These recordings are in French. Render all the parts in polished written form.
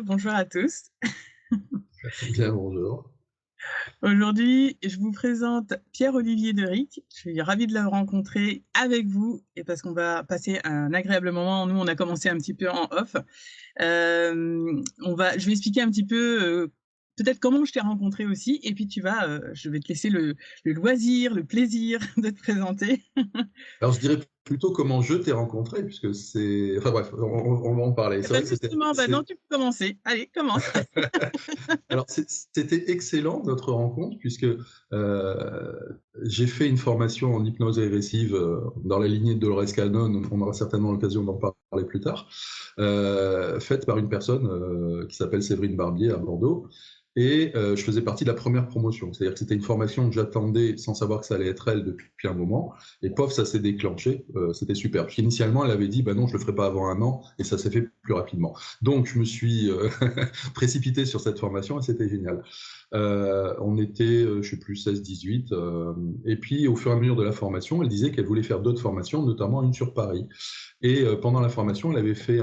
bonjour à tous. Bien, bonjour. Aujourd'hui, je vous présente Pierre-Olivier Deric. Je suis ravie de le rencontrer avec vous et parce qu'on va passer un agréable moment. Nous, on a commencé un petit peu en off. Je vais expliquer un petit peu peut-être comment je t'ai rencontré aussi et puis je vais te laisser le loisir, le plaisir de te présenter. Alors, je dirais plutôt comment je t'ai rencontré, puisque c'est... Enfin bref, on va en parler. Eh C'est ben vrai que justement, non, tu peux commencer. Allez, commence. Alors, c'était excellent notre rencontre, puisque j'ai fait une formation en hypnose régressive dans la lignée de Dolores Cannon, on aura certainement l'occasion d'en parler plus tard, faite par une personne qui s'appelle Séverine Barbier à Bordeaux. Et je faisais partie de la première promotion. C'est-à-dire que c'était une formation que j'attendais sans savoir que ça allait être elle depuis un moment. Et pof, ça s'est déclenché. C'était super. Parce qu'initialement, elle avait dit, bah non, je le ferai pas avant un an. Et ça s'est fait plus rapidement. Donc, je me suis précipité sur cette formation et c'était génial. On était, je sais plus, 16-18. Et puis, au fur et à mesure de la formation, elle disait qu'elle voulait faire d'autres formations, notamment une sur Paris. Et pendant la formation, elle avait fait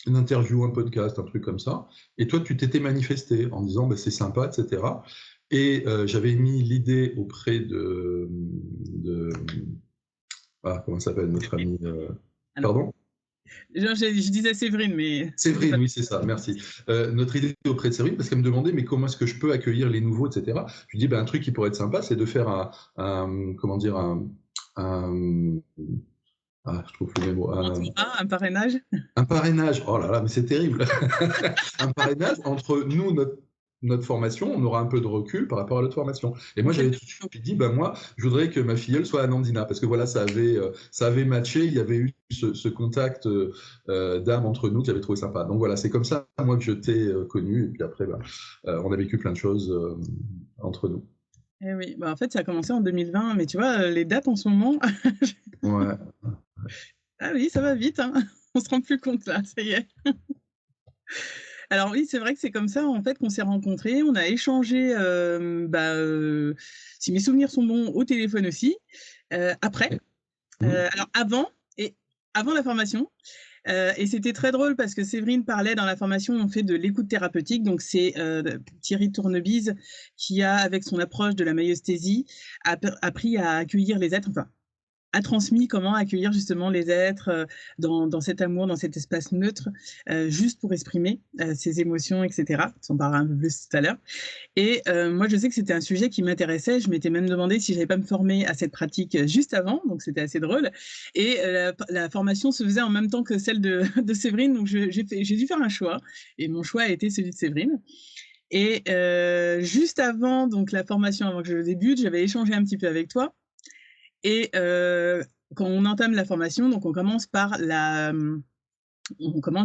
une interview, un podcast, un truc comme ça. Et toi, tu t'étais manifesté en disant bah, c'est sympa, etc. Et j'avais mis l'idée auprès comment s'appelle notre amie Alors, Pardon. je disais Séverine, mais c'était Séverine, pas. oui, c'est ça, merci. Notre idée auprès de Séverine, parce qu'elle me demandait, mais comment est-ce que je peux accueillir les nouveaux, etc. Je lui dis, ben, un truc qui pourrait être sympa, c'est de faire comment dire, un je trouve le mot, Un parrainage. un parrainage. Oh là là, mais c'est terrible. Un parrainage entre nous, notre formation, on aura un peu de recul par rapport à l'autre formation. Et moi, j'avais tout de suite dit, ben moi, je voudrais que ma filleule soit à Nandina, parce que voilà, ça avait matché, il y avait eu ce contact d'âme entre nous que j'avais trouvé sympa. Donc voilà, c'est comme ça, moi, que je t'ai connu, et puis après, on a vécu plein de choses entre nous. Eh oui, en fait, ça a commencé en 2020, mais tu vois, les dates en ce moment, Ouais. ah oui, ça va vite, hein. On se rend plus compte là, ça y est. Alors oui, c'est vrai que c'est comme ça, en fait, qu'on s'est rencontrés. On a échangé, si mes souvenirs sont bons, au téléphone aussi, après. Mmh. Alors avant la formation, et c'était très drôle parce que Séverine parlait dans la formation, on fait de l'écoute thérapeutique, donc c'est, Thierry Tournebise qui a, avec son approche de la maïeusthésie, appris à accueillir les êtres, enfin a transmis comment accueillir justement les êtres dans cet amour, dans cet espace neutre, juste pour exprimer ses émotions, etc. On en parlera un peu plus tout à l'heure. Et moi, je sais que c'était un sujet qui m'intéressait. Je m'étais même demandé si j'allais pas me former à cette pratique juste avant, donc c'était assez drôle. Et la formation se faisait en même temps que celle de, de Séverine, donc j'ai dû faire un choix. Et mon choix a été celui de Séverine. Et juste avant donc la formation, avant que je débute, j'avais échangé un petit peu avec toi. Et quand on entame la formation, donc on commence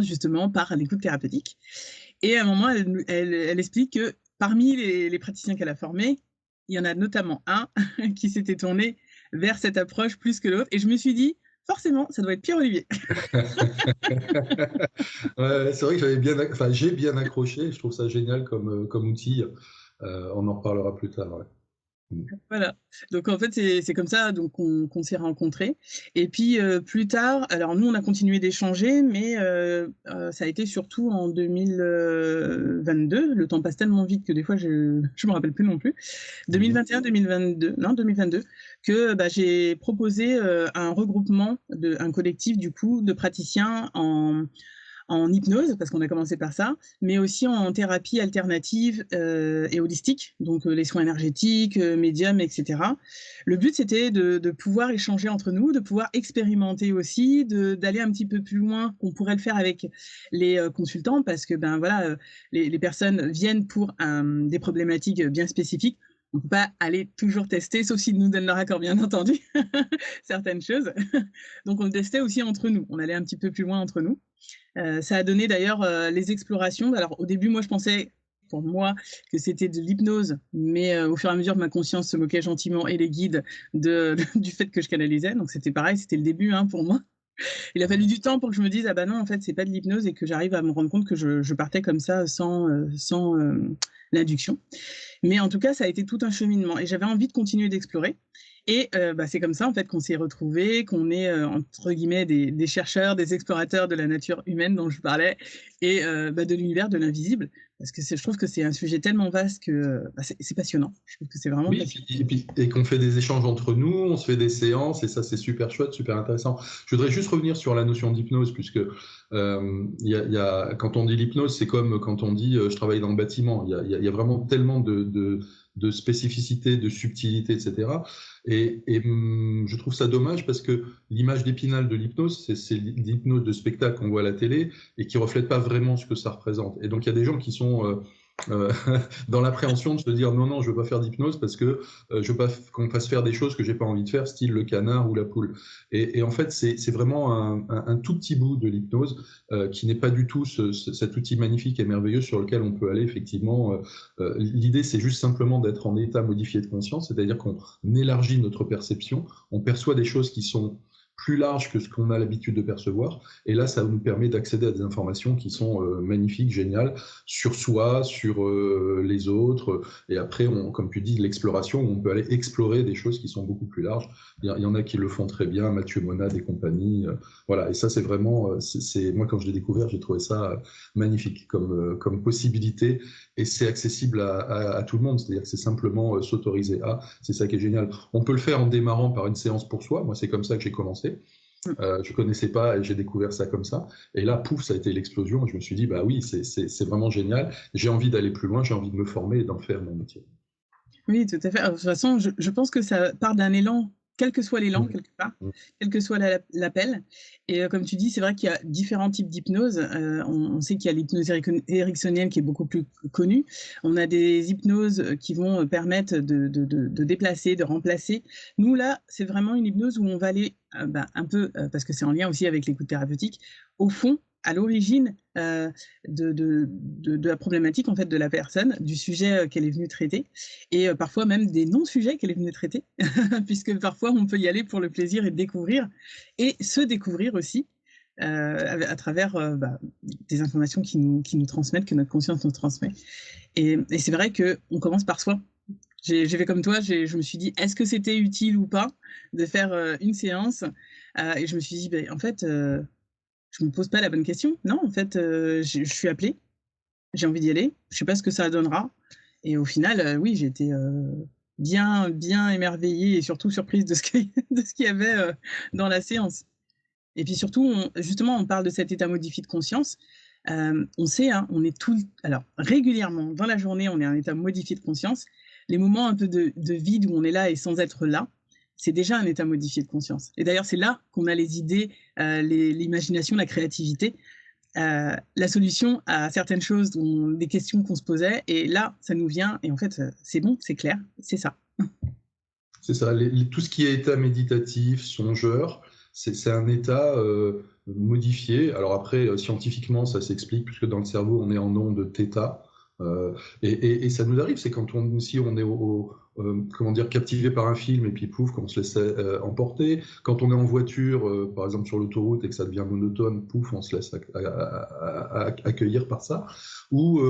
justement par l'écoute thérapeutique. Et à un moment, elle explique que parmi les praticiens qu'elle a formés, il y en a notamment un qui s'était tourné vers cette approche plus que l'autre. Et je me suis dit, forcément, ça doit être Pierre-Olivier. Ouais, c'est vrai que j'ai bien accroché. Je trouve ça génial comme outil. On en reparlera plus tard. Ouais. Voilà. Donc en fait, c'est comme ça donc qu'on s'est rencontrés. Et puis plus tard, alors nous, on a continué d'échanger, mais ça a été surtout en 2022. Le temps passe tellement vite que des fois, je me rappelle plus non plus. 2021, 2022, non 2022, que j'ai proposé un regroupement, un collectif du coup de praticiens en hypnose, parce qu'on a commencé par ça, mais aussi en thérapie alternative et holistique, donc les soins énergétiques, médiums, etc. Le but, c'était de pouvoir échanger entre nous, de pouvoir expérimenter aussi, d'aller un petit peu plus loin qu'on pourrait le faire avec les consultants, parce que les personnes viennent pour des problématiques bien spécifiques. On ne peut pas aller toujours tester, sauf s'ils nous donnent leur accord, bien entendu, certaines choses. Donc, on le testait aussi entre nous. On allait un petit peu plus loin entre nous. Ça a donné d'ailleurs les explorations. Alors au début, moi, je pensais pour moi que c'était de l'hypnose, mais au fur et à mesure, ma conscience se moquait gentiment et les guides du fait que je canalisais. Donc c'était pareil, c'était le début pour moi. Il a fallu du temps pour que je me dise ah bah non, en fait, c'est pas de l'hypnose et que j'arrive à me rendre compte que je partais comme ça sans l'induction. Mais en tout cas, ça a été tout un cheminement et j'avais envie de continuer d'explorer. Et bah, c'est comme ça, en fait, qu'on s'est retrouvés, qu'on est, entre guillemets, des chercheurs, des explorateurs de la nature humaine dont je parlais et bah, de l'univers de l'invisible. Parce que je trouve que c'est un sujet tellement vaste que bah, c'est passionnant. Je trouve que c'est vraiment Oui, passionnant. et qu'on fait des échanges entre nous, on se fait des séances, et ça c'est super chouette, super intéressant. Je voudrais juste revenir sur la notion d'hypnose, puisque quand on dit l'hypnose, c'est comme quand on dit je travaille dans le bâtiment. Il y a vraiment tellement de spécificité, de subtilité, etc. Je trouve ça dommage parce que l'image d'Épinal de l'hypnose, c'est l'hypnose de spectacle qu'on voit à la télé et qui reflète pas vraiment ce que ça représente. Et donc il y a des gens qui sont euh, dans l'appréhension de se dire non, non, je veux pas faire d'hypnose parce que je veux pas qu'on me fasse faire des choses que j'ai pas envie de faire, style le canard ou la poule. Et en fait, c'est vraiment un tout petit bout de l'hypnose qui n'est pas du tout cet outil magnifique et merveilleux sur lequel on peut aller effectivement. L'idée, c'est juste simplement d'être en état modifié de conscience, c'est-à-dire qu'on élargit notre perception, on perçoit des choses qui sont plus larges que ce qu'on a l'habitude de percevoir. Et là, ça nous permet d'accéder à des informations qui sont magnifiques, géniales, sur soi, sur les autres. Et après, comme tu dis, l'exploration, on peut aller explorer des choses qui sont beaucoup plus larges. Il y en a qui le font très bien, Mathieu Monade et compagnie. Voilà, et ça, c'est vraiment, moi, quand je l'ai découvert, j'ai trouvé ça magnifique comme possibilité. Et c'est accessible à tout le monde, c'est-à-dire que c'est simplement s'autoriser à. C'est ça qui est génial. On peut le faire en démarrant par une séance pour soi. Moi, c'est comme ça que j'ai commencé. Je connaissais pas et j'ai découvert ça comme ça. Et là, pouf, ça a été l'explosion. Et je me suis dit, bah oui, c'est vraiment génial. J'ai envie d'aller plus loin, j'ai envie de me former et d'en faire mon métier. Oui, tout à fait. Alors, de toute façon, je pense que ça part d'un élan, quel que soit l'élan, Mmh. quelque part, Mmh. quel que soit l'appel. Et comme tu dis, c'est vrai qu'il y a différents types d'hypnose. On sait qu'il y a l'hypnose ericksonienne qui est beaucoup plus connue. On a des hypnoses qui vont permettre de déplacer, de remplacer. Nous, là, c'est vraiment une hypnose où on va aller bah, un peu, parce que c'est en lien aussi avec l'écoute thérapeutique, au fond, à l'origine de la problématique en fait de la personne, du sujet qu'elle est venue traiter, et parfois même des non-sujets qu'elle est venue traiter, puisque parfois on peut y aller pour le plaisir et découvrir, et se découvrir aussi à travers bah, des informations qui nous transmettent, que notre conscience nous transmet. Et c'est vrai qu'on commence par soi. J'ai fait comme toi, je me suis dit, est-ce que c'était utile ou pas de faire une séance et je me suis dit, ben, en fait, je me pose pas la bonne question. Non, en fait, je suis appelée, j'ai envie d'y aller, je sais pas ce que ça donnera. Et au final, oui, j'ai été bien, bien émerveillée et surtout surprise de de ce qu'il y avait dans la séance. Et puis surtout, justement, on parle de cet état modifié de conscience. On sait, hein, on est alors régulièrement dans la journée, on est en état modifié de conscience. Les moments un peu de vide où on est là et sans être là, c'est déjà un état modifié de conscience. Et d'ailleurs, c'est là qu'on a les idées, l'imagination, la créativité, la solution à certaines choses, des questions qu'on se posait. Et là, ça nous vient. Et en fait, c'est bon, c'est clair, c'est ça. C'est ça, tout ce qui est état méditatif, songeur, c'est un état modifié. Alors après, scientifiquement, ça s'explique, puisque dans le cerveau, on est en onde θ. Et ça nous arrive, c'est si on est comment dire, captivé par un film et puis pouf, qu'on se laisse emporter. Quand on est en voiture, par exemple sur l'autoroute et que ça devient monotone, pouf, on se laisse accueillir par ça. Ou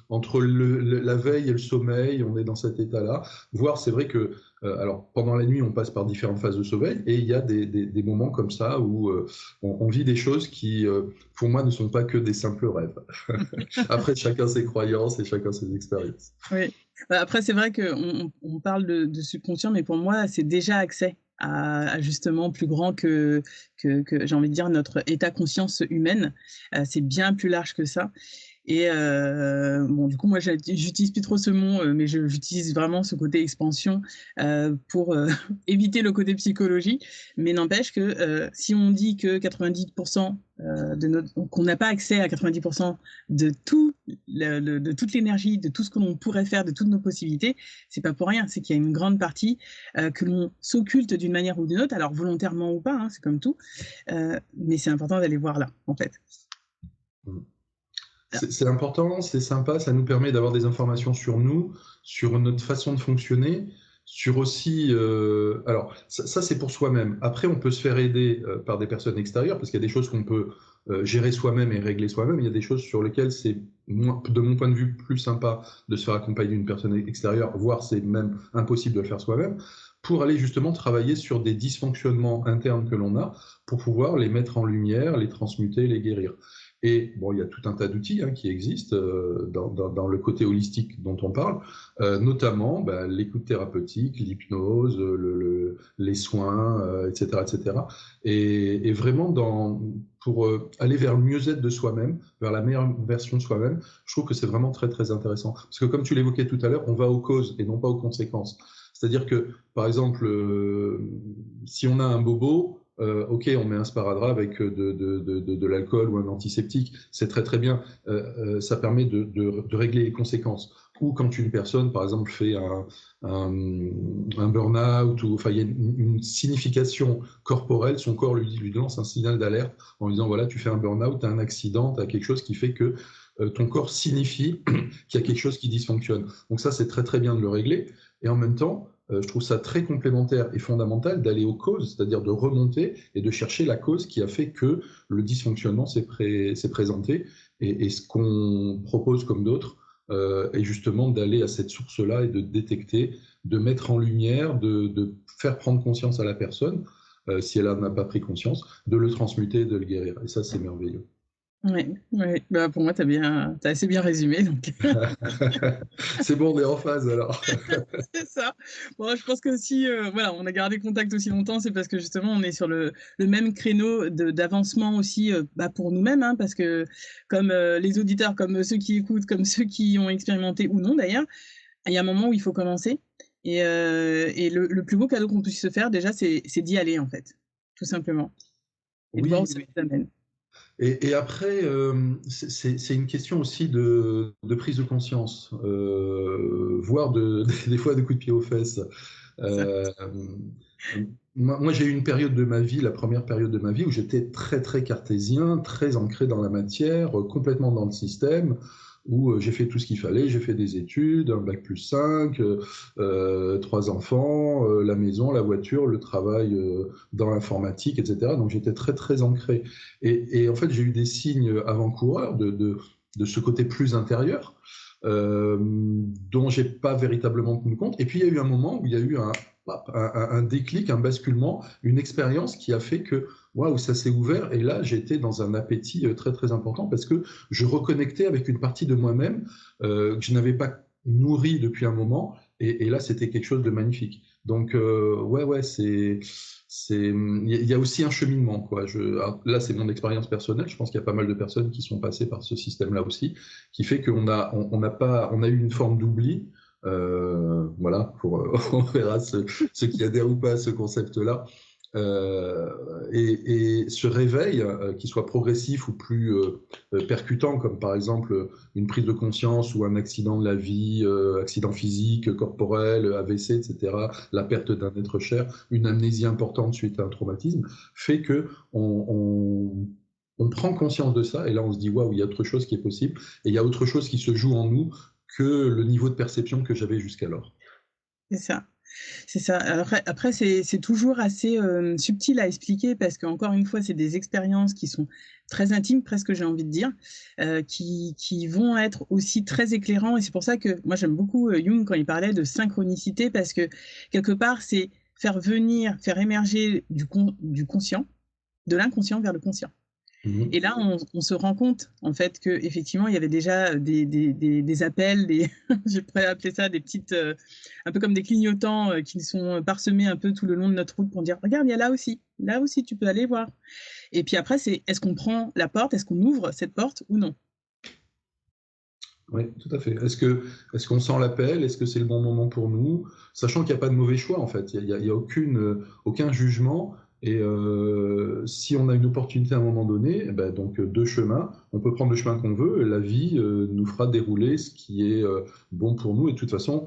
entre la veille et le sommeil, on est dans cet état-là. Voire, c'est vrai que alors, pendant la nuit, on passe par différentes phases de sommeil et il y a des moments comme ça où on vit des choses qui, pour moi, ne sont pas que des simples rêves. Après, chacun ses croyances et chacun ses expériences. Oui. Après, c'est vrai qu'on parle de subconscient, mais pour moi, c'est déjà accès à justement plus grand que j'ai envie de dire, notre état conscience humaine. C'est bien plus large que ça. Et bon, du coup, moi, j'utilise plus trop ce mot, mais j'utilise vraiment ce côté expansion pour éviter le côté psychologie. Mais n'empêche que si on dit que 90% qu'on n'a pas accès à 90% de de toute l'énergie, de tout ce que l'on pourrait faire, de toutes nos possibilités, c'est pas pour rien. C'est qu'il y a une grande partie que l'on s'occulte d'une manière ou d'une autre, alors volontairement ou pas, hein, c'est comme tout. Mais c'est important d'aller voir là, en fait. C'est important, c'est sympa, ça nous permet d'avoir des informations sur nous, sur notre façon de fonctionner, sur aussi... alors, ça c'est pour soi-même. Après, on peut se faire aider par des personnes extérieures, parce qu'il y a des choses qu'on peut gérer soi-même et régler soi-même. Il y a des choses sur lesquelles c'est, de mon point de vue, plus sympa de se faire accompagner d'une personne extérieure, voire c'est même impossible de le faire soi-même. pour aller justement travailler sur des dysfonctionnements internes que l'on a, pour pouvoir les mettre en lumière, les transmuter, les guérir. Et bon, il y a tout un tas d'outils qui existent dans le côté holistique dont on parle, notamment l'écoute thérapeutique, l'hypnose, les soins, etc., etc. Et vraiment, pour aller vers le mieux-être de soi-même, vers la meilleure version de soi-même, je trouve que c'est vraiment très, très intéressant. Parce que comme tu l'évoquais tout à l'heure, on va aux causes et non pas aux conséquences. C'est-à-dire que, par exemple, si on a un bobo, ok, on met un sparadrap avec de l'alcool ou un antiseptique, c'est très très bien, ça permet de régler les conséquences. Ou quand une personne, par exemple, fait un burn-out, enfin, il y a une signification corporelle, son corps lui lance un signal d'alerte en lui disant, voilà, tu fais un burn-out, tu as un accident, tu as quelque chose qui fait que ton corps signifie qu'il y a quelque chose qui dysfonctionne. Donc ça, c'est très très bien de le régler. Et en même temps, je trouve ça très complémentaire et fondamental d'aller aux causes, c'est-à-dire de remonter et de chercher la cause qui a fait que le dysfonctionnement s'est présenté. Et ce qu'on propose comme d'autres est justement d'aller à cette source-là et de détecter, de mettre en lumière, de faire prendre conscience à la personne, si elle n'en a pas pris conscience, de le transmuter, de le guérir. Et ça, c'est merveilleux. Ouais, ouais. Bah, pour moi, tu as assez bien résumé, donc C'est bon, on est en phase alors. c'est ça. Bon, je pense que si, voilà, on a gardé contact aussi longtemps, c'est parce que justement, on est sur le même créneau d'avancement aussi, pour nous-mêmes, hein, parce que comme, les auditeurs, comme ceux qui écoutent, comme ceux qui ont expérimenté ou non d'ailleurs, il y a un moment où il faut commencer et le plus beau cadeau qu'on puisse se faire déjà, c'est d'y aller, en fait, tout simplement et de voir où Oui, ça oui. nous amène. Et après, c'est une question aussi de prise de conscience, voire des fois de coups de pied aux fesses. Ça. Euh, moi, j'ai eu une période de ma vie, la première période de ma vie, où j'étais très, très cartésien, très ancré dans la matière, complètement dans le système, où j'ai fait tout ce qu'il fallait, j'ai fait des études, un bac plus 5, 3 enfants, la maison, la voiture, le travail dans l'informatique, etc. Donc j'étais très, très ancré. Et en fait, j'ai eu des signes avant-coureurs de ce côté plus intérieur, dont j'ai pas véritablement tenu compte. Et puis il y a eu un moment où il y a eu un déclic, un basculement, une expérience qui a fait que waouh, ça s'est ouvert. Et là, j'étais dans un appétit très très important parce que je reconnectais avec une partie de moi-même que je n'avais pas nourrie depuis un moment. Et là, c'était quelque chose de magnifique. Donc ouais, il y a aussi un cheminement, quoi. Là, c'est mon expérience personnelle. Je pense qu'il y a pas mal de personnes qui sont passées par ce système-là aussi, qui fait on a eu une forme d'oubli. Voilà, on verra ceux qui adhèrent ou pas à ce concept-là. Et ce réveil, qu'il soit progressif ou plus percutant, comme par exemple une prise de conscience ou un accident de la vie, accident physique, corporel, AVC, etc., la perte d'un être cher, une amnésie importante suite à un traumatisme, fait que on prend conscience de ça et là on se dit waouh, il y a autre chose qui est possible et il y a autre chose qui se joue en nous que le niveau de perception que j'avais jusqu'alors. C'est ça. C'est ça. Après c'est toujours assez, subtil à expliquer parce qu'encore une fois, c'est des expériences qui sont très intimes, presque j'ai envie de dire, qui vont être aussi très éclairants et c'est pour ça que moi j'aime beaucoup, Jung quand il parlait de synchronicité parce que quelque part, c'est faire émerger du conscient, de l'inconscient vers le conscient. Et Mhm. là, on se rend compte, en fait, qu'effectivement, il y avait déjà des appels, je pourrais appeler ça des petites, un peu comme des clignotants qui sont parsemés un peu tout le long de notre route pour dire, regarde, il y a là aussi, tu peux aller voir. Et puis après, c'est est-ce qu'on prend la porte, est-ce qu'on ouvre cette porte ou non? Oui, tout à fait. Est-ce qu'on sent l'appel? Est-ce que c'est le bon moment pour nous? Sachant qu'il n'y a pas de mauvais choix, en fait. Il y a aucun jugement. Et si on a une opportunité à un moment donné, eh ben, donc deux chemins, on peut prendre le chemin qu'on veut. La vie nous fera dérouler ce qui est bon pour nous. Et de toute façon,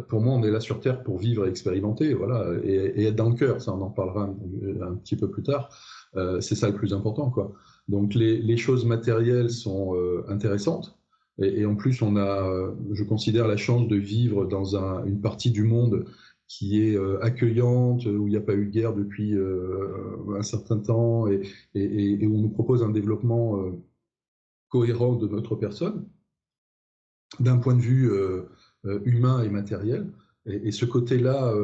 pour moi, on est là sur Terre pour vivre et expérimenter, voilà, et être dans le cœur. Ça, on en parlera un petit peu plus tard. C'est ça le plus important, quoi. Donc les choses matérielles sont intéressantes. Et en plus, on a, je considère, la chance de vivre dans une partie du monde qui est accueillante, où il n'y a pas eu de guerre depuis un certain temps, et où on nous propose un développement cohérent de notre personne, d'un point de vue humain et matériel. Et ce côté-là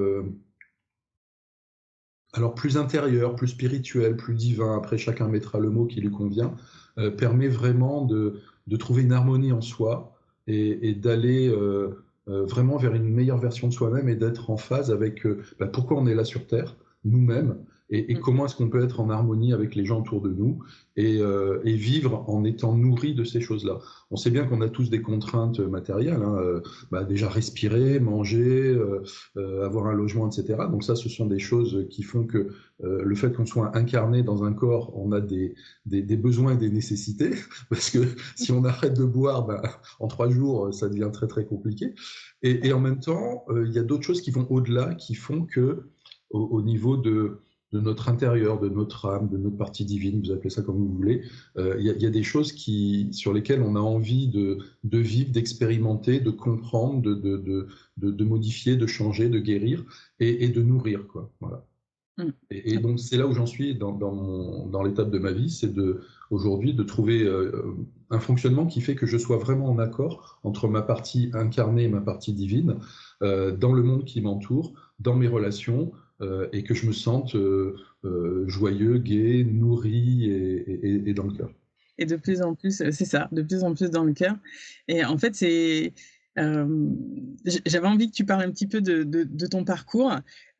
alors plus intérieur, plus spirituel, plus divin, après chacun mettra le mot qui lui convient, permet vraiment de trouver une harmonie en soi et d'aller vraiment vers une meilleure version de soi-même et d'être en phase avec pourquoi on est là sur Terre, nous-mêmes, et comment est-ce qu'on peut être en harmonie avec les gens autour de nous et vivre en étant nourri de ces choses-là. On sait bien qu'on a tous des contraintes matérielles, hein, déjà respirer, manger, avoir un logement, etc. Donc ça, ce sont des choses qui font que le fait qu'on soit incarné dans un corps, on a des besoins et des nécessités, parce que si on arrête de boire, en 3 jours, ça devient très très compliqué. Et en même temps, il y a d'autres choses qui vont au-delà, qui font que au niveau de notre intérieur, de notre âme, de notre partie divine, vous appelez ça comme vous voulez, il y a des choses sur lesquelles on a envie de vivre, d'expérimenter, de comprendre, de modifier, de changer, de guérir et de nourrir, quoi. Voilà. Et donc c'est là où j'en suis dans l'étape de ma vie, c'est aujourd'hui de trouver un fonctionnement qui fait que je sois vraiment en accord entre ma partie incarnée et ma partie divine, dans le monde qui m'entoure, dans mes relations, et que je me sente joyeux, gai, nourri et dans le cœur. Et de plus en plus, c'est ça, de plus en plus dans le cœur. Et en fait, j'avais envie que tu parles un petit peu de ton parcours,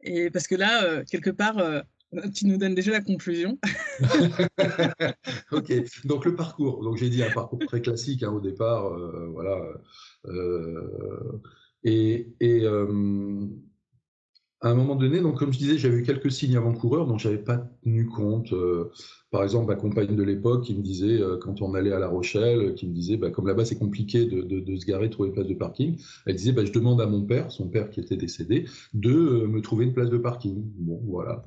et parce que là, quelque part, tu nous donnes déjà la conclusion. Ok, donc le parcours. Donc j'ai dit un parcours très classique, hein, au départ, voilà. À un moment donné, donc comme je disais, j'avais eu quelques signes avant-coureurs dont j'avais pas tenu compte. Par exemple, ma compagne de l'époque qui me disait, quand on allait à La Rochelle, qui me disait, comme là-bas c'est compliqué de se garer, de trouver une place de parking, elle disait, je demande à mon père, son père qui était décédé, de me trouver une place de parking. Bon, voilà.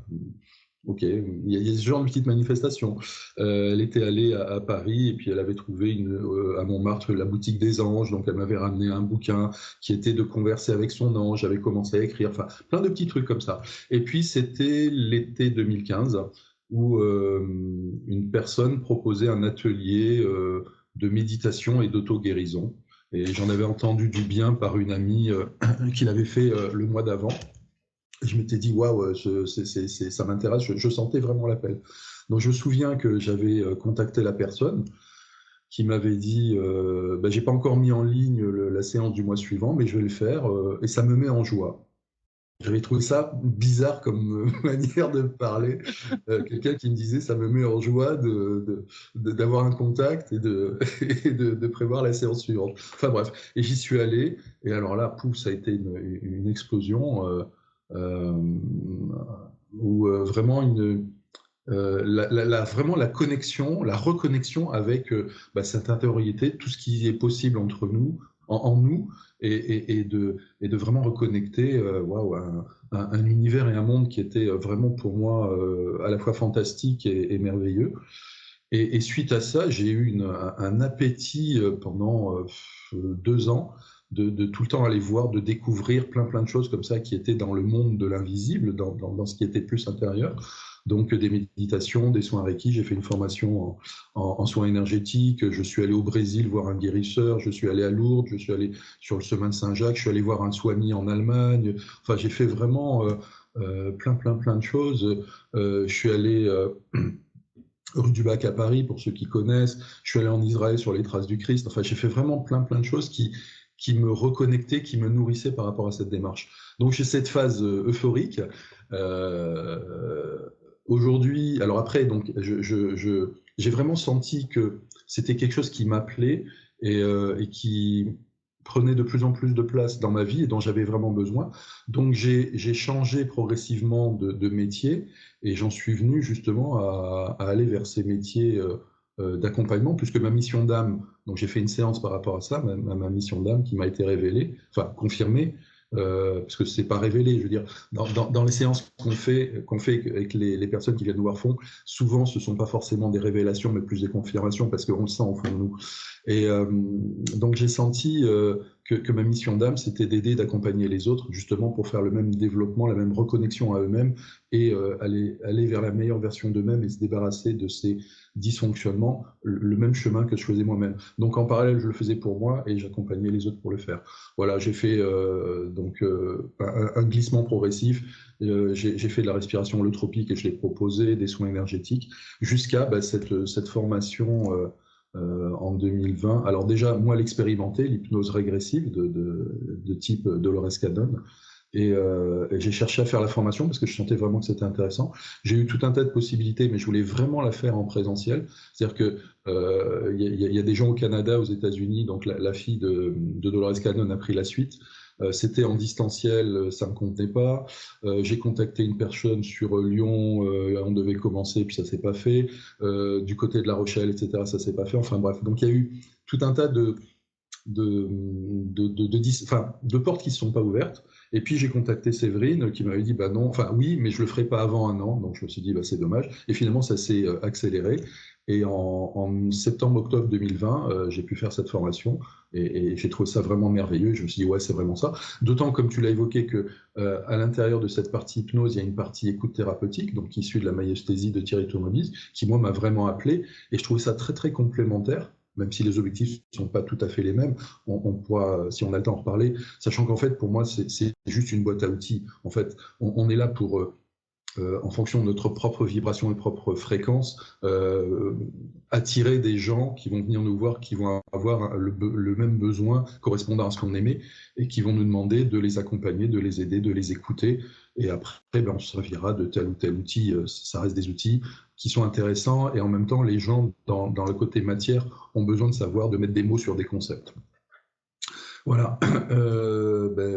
Ok, il y a ce genre de petites manifestations. Elle était allée à Paris et puis elle avait trouvé à Montmartre la boutique des anges, donc elle m'avait ramené un bouquin qui était de converser avec son ange, j'avais commencé à écrire, enfin plein de petits trucs comme ça. Et puis c'était l'été 2015 où une personne proposait un atelier de méditation et d'auto-guérison. Et j'en avais entendu du bien par une amie qui l'avait fait le mois d'avant. Je m'étais dit, waouh, ça m'intéresse, je sentais vraiment l'appel. Donc je me souviens que j'avais contacté la personne qui m'avait dit, j'ai pas encore mis en ligne la séance du mois suivant, mais je vais le faire, et ça me met en joie. J'avais trouvé ça bizarre comme manière de parler. Quelqu'un qui me disait, ça me met en joie d'avoir un contact et de prévoir la séance suivante. Enfin bref, et j'y suis allé, et alors là, pouf, ça a été une explosion. Où vraiment vraiment la connexion, la reconnexion avec cette intériorité, tout ce qui est possible entre nous, en nous, et de vraiment reconnecter un univers et un monde qui était vraiment pour moi à la fois fantastique et merveilleux. Et suite à ça, j'ai eu un appétit pendant 2 ans de tout le temps aller voir, de découvrir plein de choses comme ça qui étaient dans le monde de l'invisible, dans ce qui était plus intérieur. Donc des méditations, des soins Reiki, j'ai fait une formation en soins énergétiques, je suis allé au Brésil voir un guérisseur, je suis allé à Lourdes, je suis allé sur le chemin de Saint-Jacques, je suis allé voir un swami en Allemagne, enfin j'ai fait vraiment plein de choses. Je suis allé rue du Bac à Paris, pour ceux qui connaissent. Je suis allé en Israël sur les traces du Christ. Enfin, j'ai fait vraiment plein de choses qui me reconnectaient, qui me nourrissaient par rapport à cette démarche. Donc, j'ai cette phase euphorique. Aujourd'hui, alors après, donc, j'ai vraiment senti que c'était quelque chose qui m'appelait et qui prenait de plus en plus de place dans ma vie et dont j'avais vraiment besoin. Donc, j'ai changé progressivement de métier. Et j'en suis venu justement à aller vers ces métiers d'accompagnement, puisque ma mission d'âme, donc j'ai fait une séance par rapport à ça, ma mission d'âme qui m'a été révélée, enfin confirmée, parce que c'est pas révélé, je veux dire, dans les séances qu'on fait avec les personnes qui viennent nous voir font, souvent ce sont pas forcément des révélations, mais plus des confirmations, parce qu'on le sent au fond de nous. Et donc j'ai senti que ma mission d'âme, c'était d'aider, d'accompagner les autres, justement pour faire le même développement, la même reconnexion à eux-mêmes et aller vers la meilleure version d'eux-mêmes et se débarrasser de ces dysfonctionnements, le même chemin que je faisais moi-même. Donc en parallèle, je le faisais pour moi et j'accompagnais les autres pour le faire. Voilà, j'ai fait un glissement progressif, j'ai fait de la respiration holotropique et je l'ai proposé, des soins énergétiques, jusqu'à cette formation en 2020. Alors déjà, moi, l'expérimenter, l'hypnose régressive de type Dolores Cannon. Et j'ai cherché à faire la formation parce que je sentais vraiment que c'était intéressant. J'ai eu tout un tas de possibilités, mais je voulais vraiment la faire en présentiel. C'est-à-dire que y a des gens au Canada, aux États-Unis, donc la fille de Dolores Cannon a pris la suite. C'était en distanciel, ça me convenait pas. J'ai contacté une personne sur Lyon, on devait commencer, puis ça s'est pas fait. Du côté de La Rochelle, etc., ça s'est pas fait. Enfin bref, donc il y a eu tout un tas de portes qui ne se sont pas ouvertes. Et puis j'ai contacté Séverine qui m'avait dit bah non, enfin oui, mais je le ferai pas avant un an. Donc je me suis dit bah c'est dommage. Et finalement ça s'est accéléré. Et en septembre-octobre 2020, j'ai pu faire cette formation et j'ai trouvé ça vraiment merveilleux. Je me suis dit ouais c'est vraiment ça. D'autant comme tu l'as évoqué que à l'intérieur de cette partie hypnose, il y a une partie écoute thérapeutique, donc issue de la myesthésie de Thierry Tournevis, qui moi m'a vraiment appelé. Et je trouvais ça très très complémentaire. Même si les objectifs ne sont pas tout à fait les mêmes, on pourra, si on a le temps, en reparler, sachant qu'en fait, pour moi, c'est juste une boîte à outils. En fait, on est là pour, en fonction de notre propre vibration et propre fréquence, attirer des gens qui vont venir nous voir, qui vont avoir le même besoin correspondant à ce qu'on aimait, et qui vont nous demander de les accompagner, de les aider, de les écouter. Et après, on se servira de tel ou tel outil. Ça reste des outils qui sont intéressants, et en même temps, les gens, dans le côté matière, ont besoin de savoir, de mettre des mots sur des concepts. Voilà,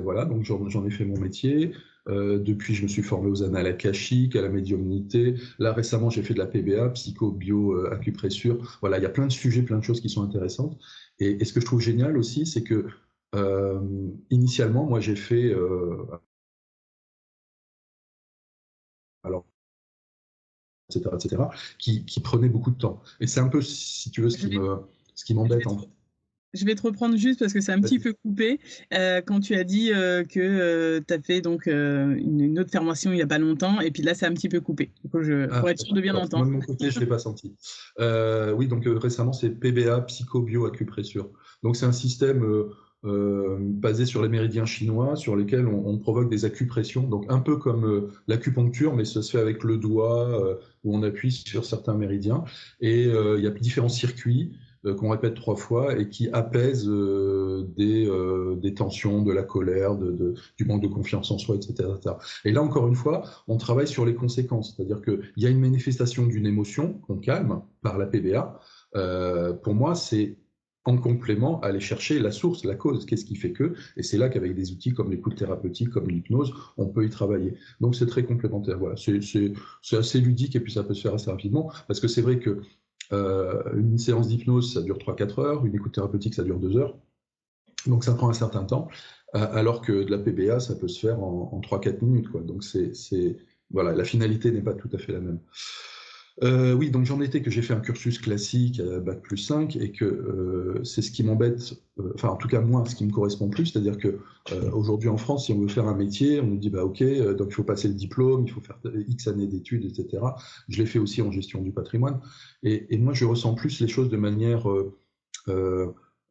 voilà, donc j'en ai fait mon métier. Depuis, je me suis formé aux annales akashiques, à la médiumnité. Là, récemment, j'ai fait de la PBA, psycho, bio, acupressure. Voilà, il y a plein de sujets, plein de choses qui sont intéressantes. Et ce que je trouve génial aussi, c'est que initialement, moi, j'ai fait alors, etc., qui prenait beaucoup de temps. Et c'est un peu, si tu veux, ce qui m'embête en fait. Je vais te reprendre juste parce que c'est un petit peu coupé. Quand tu as dit que tu as fait donc une autre formation il n'y a pas longtemps, et puis là, c'est un petit peu coupé. Du coup, pour être sûr de bien entendre. Moi, de mon côté, je ne l'ai pas senti. Oui, donc récemment, c'est PBA, psycho-bio acupressure. Donc, c'est un système basé sur les méridiens chinois, sur lesquels on provoque des acupressions. Donc, un peu comme l'acupuncture, mais ça se fait avec le doigt, où on appuie sur certains méridiens. Et il y a différents circuits qu'on répète 3 fois et qui apaise des tensions, de la colère, du manque de confiance en soi, etc., etc. Et là, encore une fois, on travaille sur les conséquences. C'est-à-dire qu'il y a une manifestation d'une émotion qu'on calme par la PBA. Pour moi, c'est en complément aller chercher la source, la cause, qu'est-ce qui fait que, et c'est là qu'avec des outils comme l'écoute thérapeutique, comme l'hypnose, on peut y travailler. Donc c'est très complémentaire. Voilà, c'est assez ludique et puis ça peut se faire assez rapidement, parce que c'est vrai que une séance d'hypnose, ça dure 3-4 heures, une écoute thérapeutique, ça dure 2 heures. Donc ça prend un certain temps, alors que de la PBA, ça peut se faire en 3-4 minutes, quoi. Donc voilà, la finalité n'est pas tout à fait la même. Oui, donc j'en étais que j'ai fait un cursus classique, Bac plus 5, et que c'est ce qui m'embête, enfin en tout cas moi, ce qui me correspond plus, c'est-à-dire que aujourd'hui en France, si on veut faire un métier, on nous dit bah ok, donc il faut passer le diplôme, il faut faire X années d'études, etc. Je l'ai fait aussi en gestion du patrimoine, et moi je ressens plus les choses de manière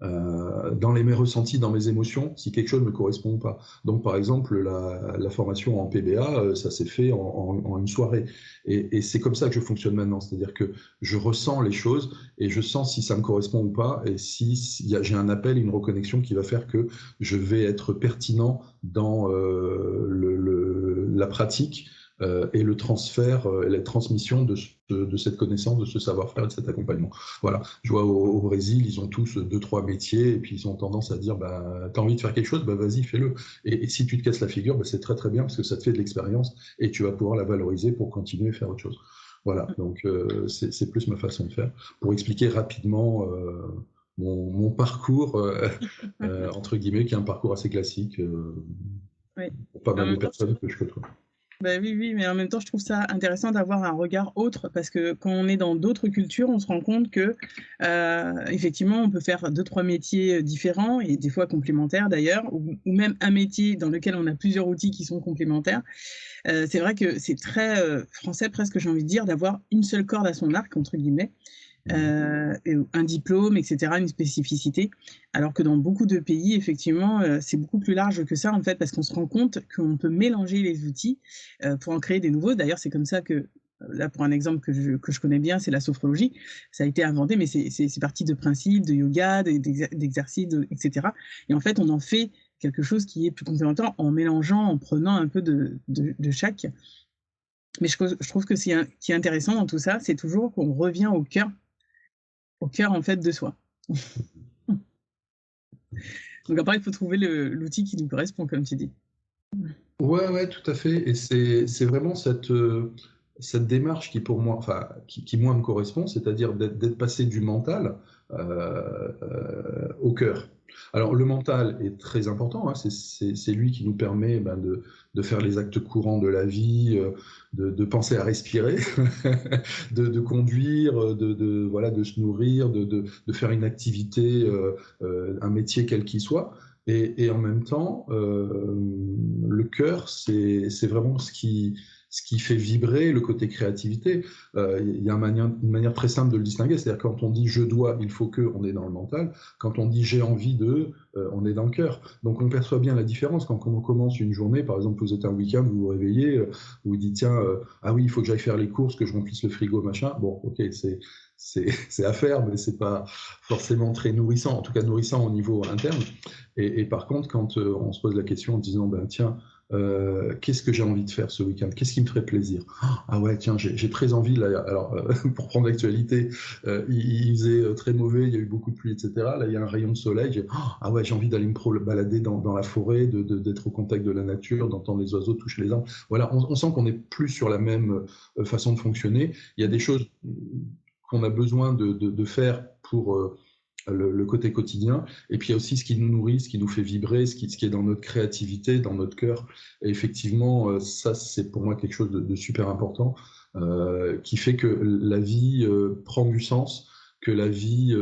dans mes ressentis, dans mes émotions, si quelque chose ne me correspond pas. Donc, par exemple, la formation en PBA, ça s'est fait en une soirée. Et c'est comme ça que je fonctionne maintenant. C'est-à-dire que je ressens les choses et je sens si ça me correspond ou pas et si j'ai un appel, une reconnexion qui va faire que je vais être pertinent dans la pratique et le transfert, la transmission de cette connaissance, de ce savoir-faire et de cet accompagnement. Voilà, je vois au Brésil, ils ont tous 2-3 métiers et puis ils ont tendance à dire bah, t'as envie de faire quelque chose, bah, vas-y, fais-le. Et si tu te casses la figure, bah, c'est très très bien parce que ça te fait de l'expérience et tu vas pouvoir la valoriser pour continuer à faire autre chose. Voilà, donc c'est plus ma façon de faire. Pour expliquer rapidement mon parcours, entre guillemets, qui est un parcours assez classique pour pas mal de personnes que je côtoie. Bah, oui, oui, mais en même temps, je trouve ça intéressant d'avoir un regard autre parce que quand on est dans d'autres cultures, on se rend compte que, effectivement, on peut faire 2-3 métiers, différents et des fois complémentaires d'ailleurs, ou même un métier dans lequel on a plusieurs outils qui sont complémentaires. C'est vrai que c'est très, français presque, j'ai envie de dire, d'avoir une seule corde à son arc entre guillemets, et un diplôme, et cetera, une spécificité. Alors que dans beaucoup de pays, effectivement, c'est beaucoup plus large que ça, en fait, parce qu'on se rend compte qu'on peut mélanger les outils, pour en créer des nouveaux. D'ailleurs, c'est comme ça que, là, pour un exemple que je connais bien, c'est la sophrologie. Ça a été inventé, mais c'est parti de principes, de yoga, d'exercices, et cetera. Et en fait, on en fait quelque chose qui est plus complémentaire en mélangeant, en prenant un peu de chaque. Mais je trouve que qui est intéressant dans tout ça, c'est toujours qu'on revient au cœur en fait de soi. Donc après, il faut trouver l'outil qui nous correspond, comme tu dis. Ouais, ouais, tout à fait. Et c'est vraiment cette démarche qui, pour moi, enfin, qui moi me correspond, c'est-à-dire d'être passé du mental au cœur. Alors, le mental est très important, hein, c'est lui qui nous permet ben, de faire les actes courants de la vie, de penser à respirer, de conduire, voilà, de se nourrir, de faire une activité, un métier quel qu'il soit. Et en même temps, le cœur, c'est vraiment ce qui fait vibrer le côté créativité. Il y a une manière très simple de le distinguer, c'est-à-dire quand on dit je dois, il faut que, on est dans le mental. Quand on dit j'ai envie de, on est dans le cœur. Donc on perçoit bien la différence quand on commence une journée, par exemple vous êtes un week-end, vous vous réveillez, vous vous dites tiens, ah oui, il faut que j'aille faire les courses, que je remplisse le frigo, machin. Bon, ok, c'est à faire, mais c'est pas forcément très nourrissant, en tout cas nourrissant au niveau interne. Et par contre, quand on se pose la question en disant, ben, tiens, qu'est-ce que j'ai envie de faire ce week-end? Qu'est-ce qui me ferait plaisir? Ah ouais, tiens, j'ai très envie, là, alors, pour prendre l'actualité, il faisait très mauvais, il y a eu beaucoup de pluie, etc. Là, il y a un rayon de soleil. Ah ouais, j'ai envie d'aller me balader dans la forêt, d'être au contact de la nature, d'entendre les oiseaux toucher les arbres. Voilà, on sent qu'on n'est plus sur la même façon de fonctionner. Il y a des choses qu'on a besoin de faire pour le côté quotidien. Et puis il y a aussi ce qui nous nourrit, ce qui nous fait vibrer, ce qui est dans notre créativité, dans notre cœur. Et effectivement, ça, c'est pour moi quelque chose de super important, qui fait que la vie prend du sens, que la vie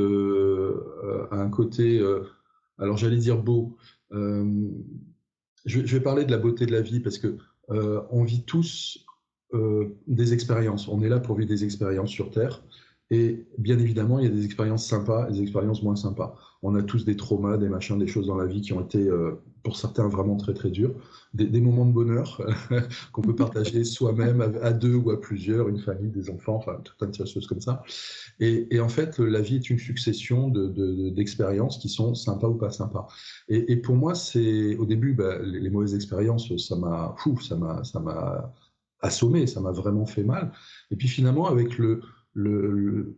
a un côté, alors j'allais dire beau. Je vais parler de la beauté de la vie parce que on vit tous des expériences. On est là pour vivre des expériences sur Terre. Et bien évidemment, il y a des expériences sympas et des expériences moins sympas. On a tous des traumas, des machins, des choses dans la vie qui ont été, pour certains, vraiment très très durs. Des moments de bonheur qu'on peut partager soi-même à deux ou à plusieurs, une famille, des enfants, enfin tout un tas de choses comme ça. Et en fait, la vie est une succession d'expériences qui sont sympas ou pas sympas. Et pour moi, c'est au début, bah, les mauvaises expériences, ça m'a assommé, ça m'a vraiment fait mal. Et puis finalement, avec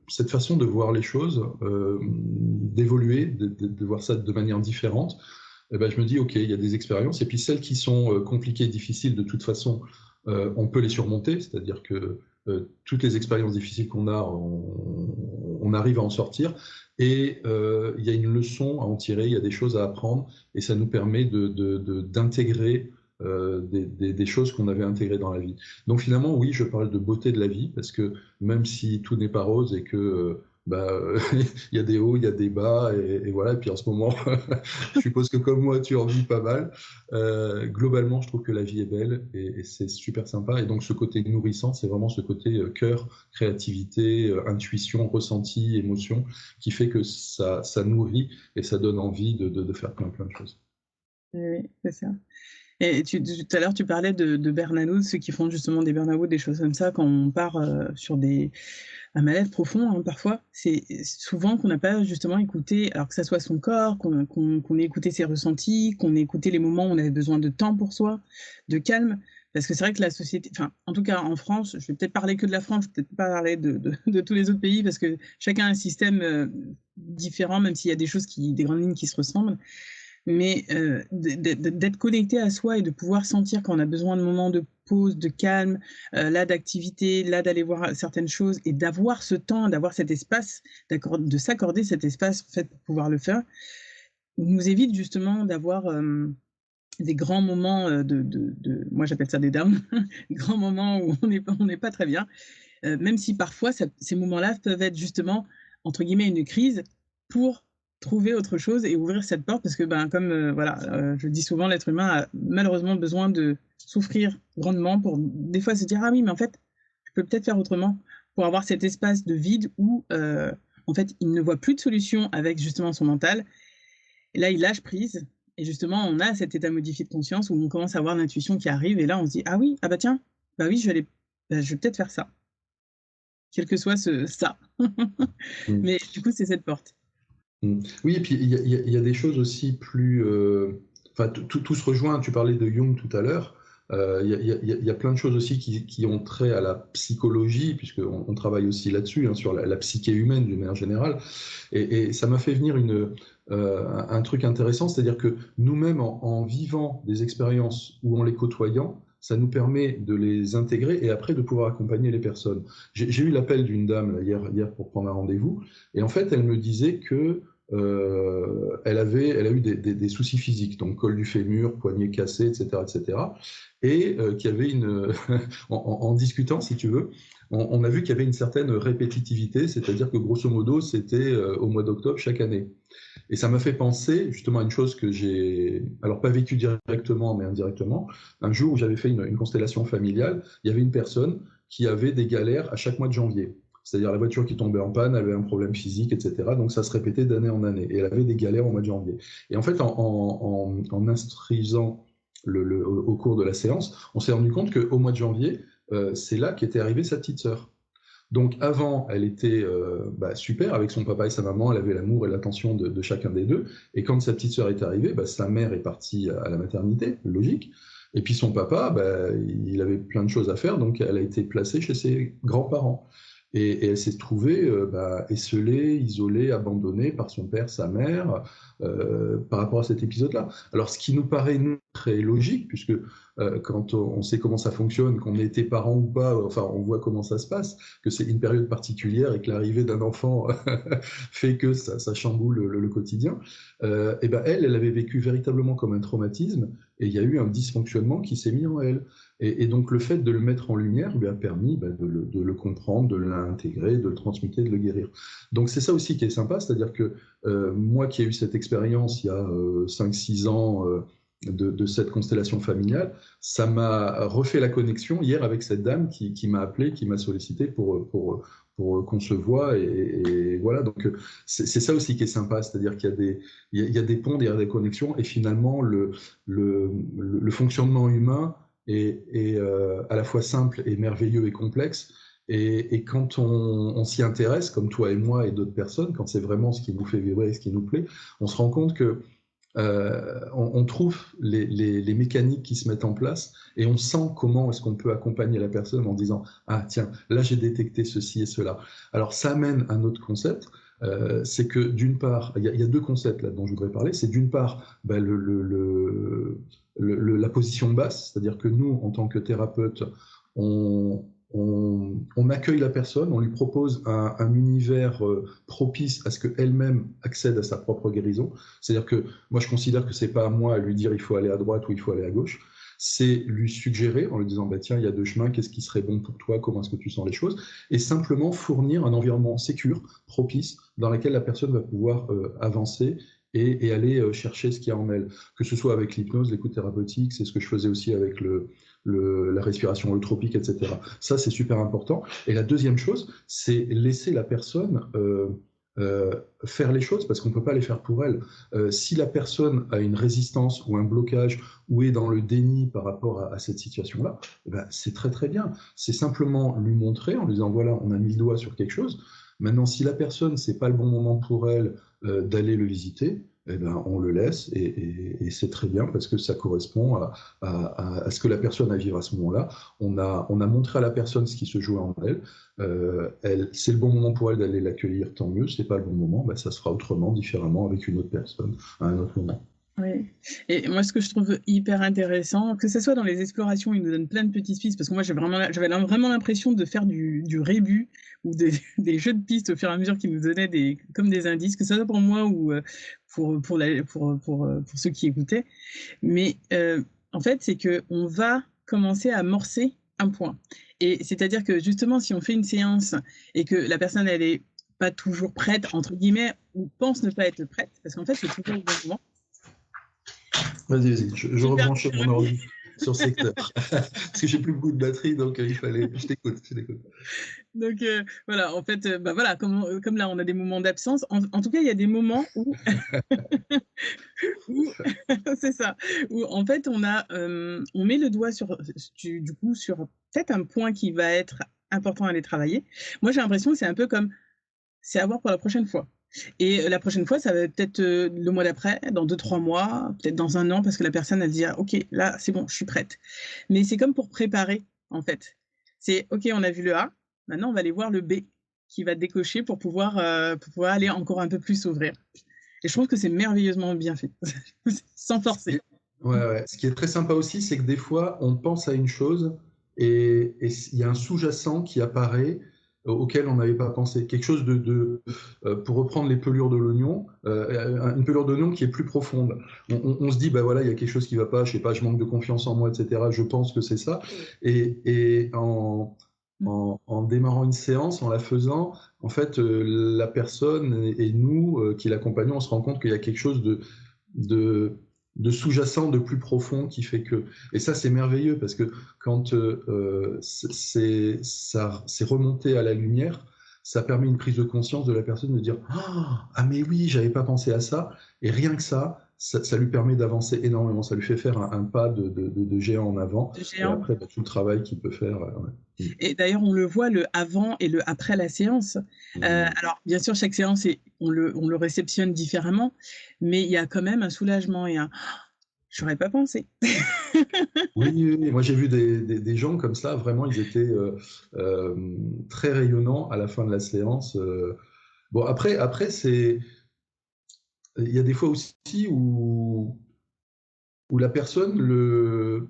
cette façon de voir les choses, d'évoluer, de voir ça de manière différente, eh ben, je me dis, OK, il y a des expériences, et puis celles qui sont compliquées, difficiles, de toute façon, on peut les surmonter, c'est-à-dire que toutes les expériences difficiles qu'on a, on arrive à en sortir, et il y a une leçon à en tirer, il y a des choses à apprendre, et ça nous permet d'intégrer des choses qu'on avait intégrées dans la vie. Donc finalement, oui, je parle de beauté de la vie, parce que même si tout n'est pas rose et que bah, il y a des hauts, il y a des bas, et voilà. Et puis en ce moment, je suppose que comme moi, tu en vis pas mal. Globalement, je trouve que la vie est belle et c'est super sympa. Et donc ce côté nourrissant, c'est vraiment ce côté cœur, créativité, intuition, ressenti, émotion, qui fait que ça nourrit et ça donne envie de faire plein de choses. Oui, oui, c'est ça. Et tout à l'heure, tu parlais de burn-out, ceux qui font justement des burn-out, des choses comme ça, quand on part sur un mal-être profond, hein, parfois, c'est souvent qu'on n'a pas justement écouté, alors que ça soit son corps, qu'on ait écouté ses ressentis, qu'on ait écouté les moments où on avait besoin de temps pour soi, de calme. Parce que c'est vrai que la société, enfin, en tout cas en France, je vais peut-être parler que de la France, je vais peut-être pas parler de tous les autres pays, parce que chacun a un système différent, même s'il y a des choses des grandes lignes qui se ressemblent. Mais d'être connecté à soi et de pouvoir sentir qu'on a besoin de moments de pause, de calme, là d'activité, là d'aller voir certaines choses et d'avoir ce temps, d'avoir cet espace, de s'accorder cet espace en fait pour pouvoir le faire, nous évite justement d'avoir des grands moments moi j'appelle ça des downs, des grands moments où on n'est pas très bien, même si parfois ces moments-là peuvent être justement, entre guillemets, une crise pour trouver autre chose et ouvrir cette porte parce que, ben, comme voilà, je dis souvent, l'être humain a malheureusement besoin de souffrir grandement pour des fois se dire ah oui, mais en fait, je peux peut-être faire autrement pour avoir cet espace de vide où en fait, il ne voit plus de solution avec justement son mental. Et là, il lâche prise. Et justement, on a cet état modifié de conscience où on commence à avoir l'intuition qui arrive. Et là, on se dit, ah oui, ah bah tiens, bah oui, je vais peut-être faire ça. Quel que soit ça. Mm. Mais du coup, c'est cette porte. Oui, et puis il y a des choses aussi plus... Enfin, tout se rejoint. Tu parlais de Jung tout à l'heure. Il y a plein de choses aussi qui ont trait à la psychologie, puisqu'on travaille aussi là-dessus, hein, sur la psyché humaine d'une manière générale. Et ça m'a fait venir un truc intéressant, c'est-à-dire que nous-mêmes, en vivant des expériences ou en les côtoyant, ça nous permet de les intégrer et après de pouvoir accompagner les personnes. J'ai eu l'appel d'une dame là, hier pour prendre un rendez-vous, et en fait, elle me disait que elle a eu des soucis physiques, donc col du fémur, poignet cassé, etc., etc., et qu'il y avait en discutant, si tu veux, on a vu qu'il y avait une certaine répétitivité, c'est-à-dire que grosso modo, c'était au mois d'octobre chaque année. Et ça m'a fait penser justement à une chose que j'ai, alors pas vécu directement, mais indirectement. Un jour où j'avais fait une constellation familiale, il y avait une personne qui avait des galères à chaque mois de janvier. C'est-à-dire la voiture qui tombait en panne, elle avait un problème physique, etc. Donc ça se répétait d'année en année. Et elle avait des galères au mois de janvier. Et en fait, en instruisant au cours de la séance, on s'est rendu compte qu'au mois de janvier, c'est là qu'était arrivée sa petite sœur. Donc avant, elle était super avec son papa et sa maman, elle avait l'amour et l'attention de chacun des deux. Et quand sa petite sœur est arrivée, sa mère est partie à la maternité, logique. Et puis son papa, il avait plein de choses à faire, donc elle a été placée chez ses grands-parents. Et elle s'est trouvée esseulée, isolée, abandonnée par son père, sa mère, par rapport à cet épisode-là. Alors ce qui nous paraît nous, très logique, puisque quand on sait comment ça fonctionne, qu'on ait été parent ou pas, enfin on voit comment ça se passe, que c'est une période particulière et que l'arrivée d'un enfant fait que ça chamboule le quotidien, elle avait vécu véritablement comme un traumatisme et il y a eu un dysfonctionnement qui s'est mis en elle. Et donc le fait de le mettre en lumière lui a permis de le comprendre, de l'intégrer, de le transmuter, de le guérir. Donc c'est ça aussi qui est sympa, c'est-à-dire que moi qui ai eu cette expérience il y a 5-6 ans de cette constellation familiale, ça m'a refait la connexion hier avec cette dame qui m'a appelé, qui m'a sollicité pour qu'on se voit. Et voilà, donc c'est ça aussi qui est sympa, c'est-à-dire qu'il y a des ponts, il y a des connexions, et finalement le fonctionnement humain est à la fois simple et merveilleux et complexe. Et quand on s'y intéresse, comme toi et moi et d'autres personnes, quand c'est vraiment ce qui nous fait vibrer et ce qui nous plaît, on se rend compte que on trouve les mécaniques qui se mettent en place et on sent comment est-ce qu'on peut accompagner la personne en disant « Ah tiens, là j'ai détecté ceci et cela ». Alors ça amène un autre concept, c'est que d'une part, il y a deux concepts là dont je voudrais parler, c'est d'une part la position basse, c'est-à-dire que nous, en tant que thérapeute, on accueille la personne, on lui propose un univers propice à ce qu'elle-même accède à sa propre guérison. C'est-à-dire que moi, je considère que ce n'est pas à moi à lui dire il faut aller à droite ou il faut aller à gauche. C'est lui suggérer en lui disant tiens, il y a deux chemins, qu'est-ce qui serait bon pour toi, comment est-ce que tu sens les choses, et simplement fournir un environnement sécure, propice, dans lequel la personne va pouvoir avancer et aller chercher ce qu'il y a en elle, que ce soit avec l'hypnose, l'écoute thérapeutique, c'est ce que je faisais aussi avec la respiration holotropique, etc. Ça, c'est super important. Et la deuxième chose, c'est laisser la personne faire les choses, parce qu'on ne peut pas les faire pour elle. Si la personne a une résistance ou un blocage ou est dans le déni par rapport à cette situation-là, c'est très très bien. C'est simplement lui montrer en lui disant voilà, on a mis le doigt sur quelque chose. Maintenant, si la personne, ce n'est pas le bon moment pour elle d'aller le visiter, on le laisse et c'est très bien parce que ça correspond à ce que la personne a à vivre à ce moment-là. On a montré à la personne ce qui se jouait en elle. C'est le bon moment pour elle d'aller l'accueillir, tant mieux. Ce n'est pas le bon moment, ça se fera autrement, différemment, avec une autre personne, à un autre moment. Oui, et moi, ce que je trouve hyper intéressant, que ce soit dans les explorations, ils nous donnent plein de petites pistes, parce que moi, j'avais vraiment l'impression de faire du rébus ou des des jeux de pistes au fur et à mesure qu'ils nous donnaient comme des indices, que ce soit pour moi ou pour ceux qui écoutaient. Mais en fait, c'est qu'on va commencer à amorcer un point. Et c'est-à-dire que justement, si on fait une séance et que la personne, elle est pas toujours prête, entre guillemets, ou pense ne pas être prête, parce qu'en fait, c'est toujours au bon moment. Vas-y, vas-y, je Je perds rebranche mon ordi sur secteur. Parce que j'ai plus beaucoup de batterie, donc il fallait. Je t'écoute, je t'écoute. Donc voilà, en fait, bah voilà, comme là, on a des moments d'absence. En tout cas, il y a des moments où, où c'est ça, où en fait, on met le doigt du coup, sur peut-être un point qui va être important à aller travailler. Moi, j'ai l'impression que c'est un peu comme, c'est à voir pour la prochaine fois. Et la prochaine fois, ça va être peut-être le mois d'après, dans 2, 3 mois, peut-être dans un an, parce que la personne, elle dit, ah, OK, là, c'est bon, je suis prête. Mais c'est comme pour préparer, en fait. C'est, OK, on a vu le A, maintenant, on va aller voir le B qui va décocher pour pouvoir aller encore un peu plus s'ouvrir. Et je trouve que c'est merveilleusement bien fait, sans forcer. Ouais, ouais. Ce qui est très sympa aussi, c'est que des fois, on pense à une chose et il y a un sous-jacent qui apparaît auquel on n'avait pas pensé. Quelque chose pour reprendre les pelures de l'oignon, une pelure d'oignon qui est plus profonde. On se dit, bah voilà, il y a quelque chose qui ne va pas, je sais pas, je manque de confiance en moi, etc. Je pense que c'est ça. Et en démarrant une séance, en la faisant, en fait, la personne et nous qui l'accompagnons, on se rend compte qu'il y a quelque chose de, de sous-jacent, de plus profond qui fait que. Et ça, c'est merveilleux parce que quand c'est remonté à la lumière, ça permet une prise de conscience de la personne de dire ah mais oui, j'avais pas pensé à ça. Et rien que ça lui permet d'avancer énormément. Ça lui fait faire un pas de géant en avant. De Et géant. après, bah, tout le travail qu'il peut faire. Ouais. Et d'ailleurs, on le voit, le avant et le après la séance. Alors, bien sûr, chaque séance, on le réceptionne différemment, mais il y a quand même un soulagement et un j'aurais pas pensé. Oui, oui, oui. Moi j'ai vu des gens comme ça, vraiment, ils étaient très rayonnants à la fin de la séance. Bon, après il y a des fois aussi où la personne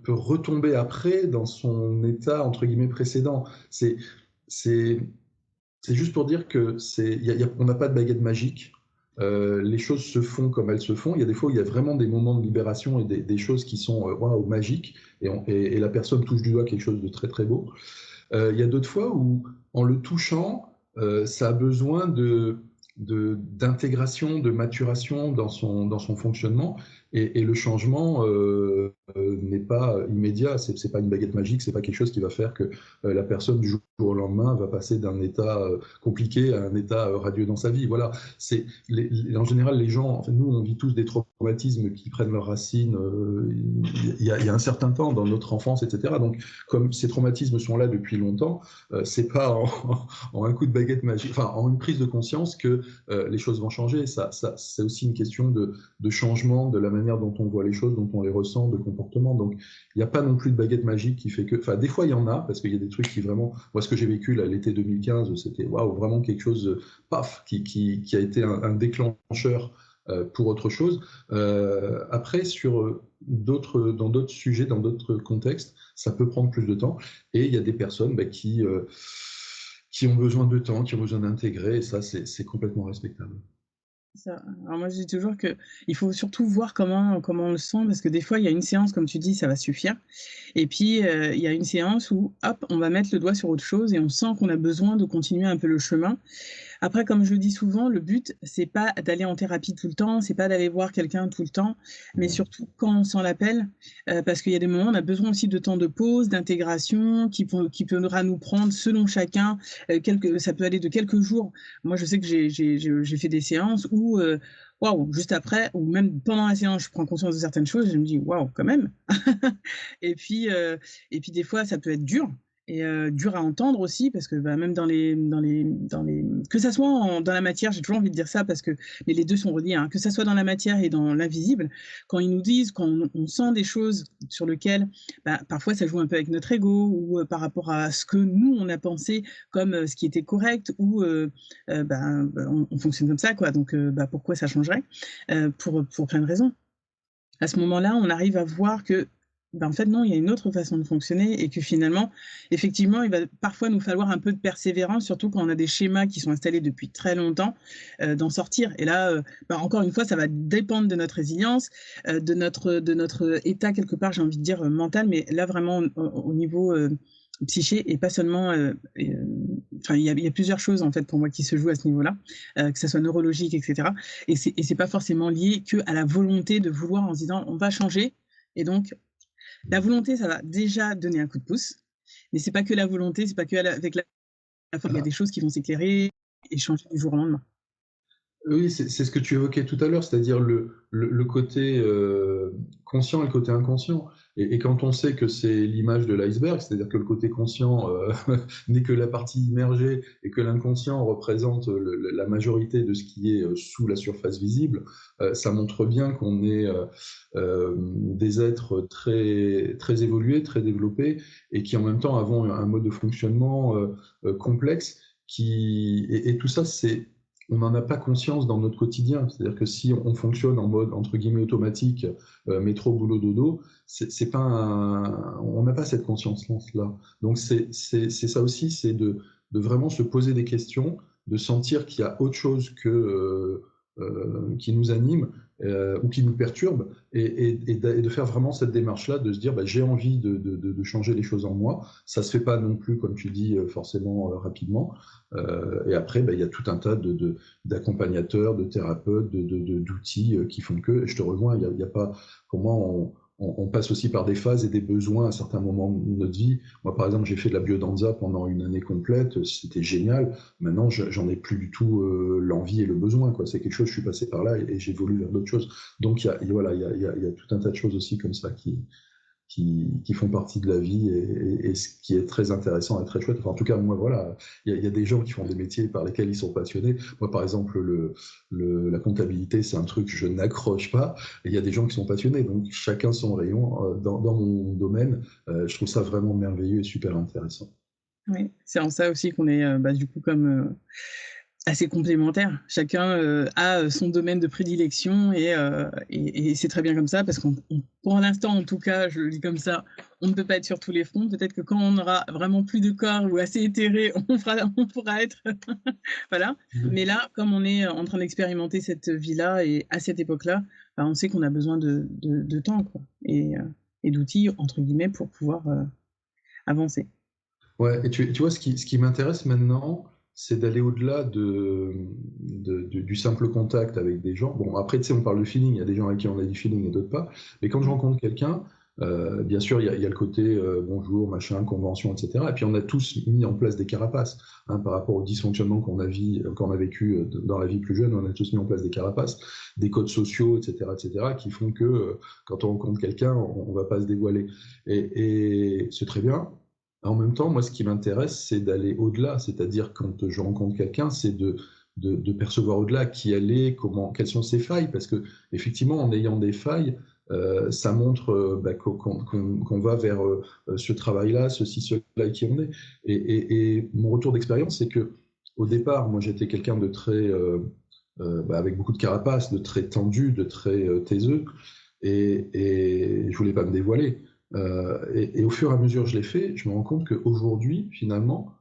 peut retomber après dans son état, entre guillemets, précédent. C'est juste pour dire que on n'a pas de baguette magique. Les choses se font comme elles se font. Il y a des fois où il y a vraiment des moments de libération et des choses qui sont waouh, magiques et la personne touche du doigt quelque chose de très très beau. Il y a d'autres fois où, en le touchant, ça a besoin d'intégration, de maturation dans son fonctionnement. Et le changement n'est pas immédiat. C'est pas une baguette magique. C'est pas quelque chose qui va faire que la personne du jour au lendemain va passer d'un état compliqué à un état radieux dans sa vie. Voilà. En général, les gens, en fait, nous, on vit tous des traumatismes qui prennent leurs racines il y a un certain temps dans notre enfance, etc. Donc, comme ces traumatismes sont là depuis longtemps, c'est pas en un coup de baguette magique, enfin en une prise de conscience que les choses vont changer. C'est aussi une question de changement de la manière dont on voit les choses, dont on les ressent, de comportement. Donc il n'y a pas non plus de baguette magique qui fait que. Enfin, des fois il y en a, parce qu'il y a des trucs qui vraiment. Moi, ce que j'ai vécu l'été 2015, c'était waouh, vraiment quelque chose, paf, qui a été un déclencheur pour autre chose. Après, dans d'autres sujets, dans d'autres contextes, ça peut prendre plus de temps. Et il y a des personnes qui ont besoin de temps, qui ont besoin d'intégrer, et ça, c'est complètement respectable. Ça. Alors moi, je dis toujours que il faut surtout voir comment on le sent, parce que des fois, il y a une séance, comme tu dis, ça va suffire. Et puis, il y a une séance où, hop, on va mettre le doigt sur autre chose et on sent qu'on a besoin de continuer un peu le chemin. Après, comme je le dis souvent, le but, c'est pas d'aller en thérapie tout le temps, c'est pas d'aller voir quelqu'un tout le temps, mais surtout quand on sent l'appel, parce qu'il y a des moments, on a besoin aussi de temps de pause, d'intégration, qui pourra nous prendre selon chacun, ça peut aller de quelques jours. Moi, je sais que j'ai fait des séances où, waouh, juste après, ou même pendant la séance, je prends conscience de certaines choses, et je me dis: «Waouh, quand même!» et puis, des fois, ça peut être dur et dur à entendre aussi parce que, bah, même dans les que ça soit dans la matière, j'ai toujours envie de dire ça parce que mais les 2 sont reliés, hein, que ça soit dans la matière et dans l'invisible, quand ils nous disent, quand on sent des choses sur lesquelles, bah, parfois ça joue un peu avec notre ego ou par rapport à ce que nous, on a pensé comme, ce qui était correct ou on fonctionne comme ça, quoi, donc bah, pourquoi ça changerait? Pour plein de raisons. à ce moment-là, on arrive à voir que, en fait, non, il y a une autre façon de fonctionner et que finalement, effectivement, il va parfois nous falloir un peu de persévérance, surtout quand on a des schémas qui sont installés depuis très longtemps, d'en sortir. Et là, encore une fois, ça va dépendre de notre résilience, de notre état quelque part, j'ai envie de dire, mental, mais là, vraiment au niveau, psyché et pas seulement, enfin, il y a plusieurs choses, en fait, pour moi qui se jouent à ce niveau-là, que ça soit neurologique et cetera. Et c'est pas forcément lié qu'à la volonté de vouloir en se disant: «On va changer» et donc la volonté, ça va déjà donner un coup de pouce, mais c'est pas que la volonté, c'est pas que avec la foi, il y a des choses qui vont s'éclairer et changer du jour au lendemain. Oui, c'est ce que tu évoquais tout à l'heure, c'est-à-dire le côté conscient et le côté inconscient. Et quand on sait que c'est l'image de l'iceberg, c'est-à-dire que le côté conscient n'est que la partie immergée et que l'inconscient représente la majorité de ce qui est sous la surface visible, ça montre bien qu'on est des êtres très, très évolués, très développés et qui en même temps avons un mode de fonctionnement complexe et tout ça, on n'en a pas conscience dans notre quotidien. C'est-à-dire que si on fonctionne en mode, entre guillemets, automatique, métro, boulot, dodo, c'est pas on n'a pas cette conscience-là. Donc c'est ça aussi, c'est de vraiment se poser des questions, de sentir qu'il y a autre chose qui nous anime ou qui nous perturbe, et de faire vraiment cette démarche-là, de se dire bah, j'ai envie de changer les choses en moi. Ça se fait pas non plus, comme tu dis, forcément rapidement. Et après, bah, il y a tout un tas d'accompagnateurs, de thérapeutes, d'outils qui font que, et je te rejoins, il y a pas, pour moi, on passe aussi par des phases et des besoins à certains moments de notre vie. Moi, par exemple, j'ai fait de la biodanza pendant une année complète, c'était génial. Maintenant, j'en ai plus du tout l'envie et le besoin, quoi. C'est quelque chose, je suis passé par là et j'évolue vers d'autres choses. Donc, voilà, il y a tout un tas de choses aussi comme ça qui font partie de la vie et ce qui est très intéressant et très chouette. Enfin, en tout cas, moi, voilà, il y a des gens qui font des métiers par lesquels ils sont passionnés. Moi, par exemple, la comptabilité, c'est un truc que je n'accroche pas. Et il y a des gens qui sont passionnés. Donc, chacun son rayon. Dans mon domaine, je trouve ça vraiment merveilleux et super intéressant. Oui, c'est en ça aussi qu'on est, du coup, comme, assez complémentaires. Chacun, a, son domaine de prédilection et c'est très bien comme ça parce qu'on pour l'instant, en tout cas, je le dis comme ça, on ne peut pas être sur tous les fronts. Peut-être que quand on aura vraiment plus de corps ou assez éthéré, on pourra être voilà. Mais là, comme on est en train d'expérimenter cette vie-là et à cette époque-là, on sait qu'on a besoin de temps, quoi et «d'outils» entre guillemets pour pouvoir, avancer. Ouais, et tu vois, ce qui m'intéresse maintenant, c'est d'aller au-delà du simple contact avec des gens. Bon, après, tu sais, on parle de feeling, il y a des gens avec qui on a du feeling et d'autres pas. Mais quand je Mmh. rencontre quelqu'un, bien sûr, il y a le côté bonjour, machin, convention, etc. Et puis, on a tous mis en place des carapaces par rapport au dysfonctionnement qu'on a vécu dans la vie plus jeune. On a tous mis en place des carapaces, des codes sociaux, etc., qui font que quand on rencontre quelqu'un, on ne va pas se dévoiler. Et c'est très bien. En même temps, moi, ce qui m'intéresse, c'est d'aller au-delà. C'est-à-dire, quand je rencontre quelqu'un, c'est de percevoir au-delà qui elle est, quelles sont ses failles. Parce que, effectivement, en ayant des failles, ça montre qu'on va vers ce travail-là, ceci, cela, et qui on est. Et mon retour d'expérience, c'est que, au départ, moi, j'étais quelqu'un de très, avec beaucoup de carapace, de très tendu, de très taiseux, et je voulais pas me dévoiler. Et au fur et à mesure que je l'ai fait, je me rends compte qu'aujourd'hui, finalement,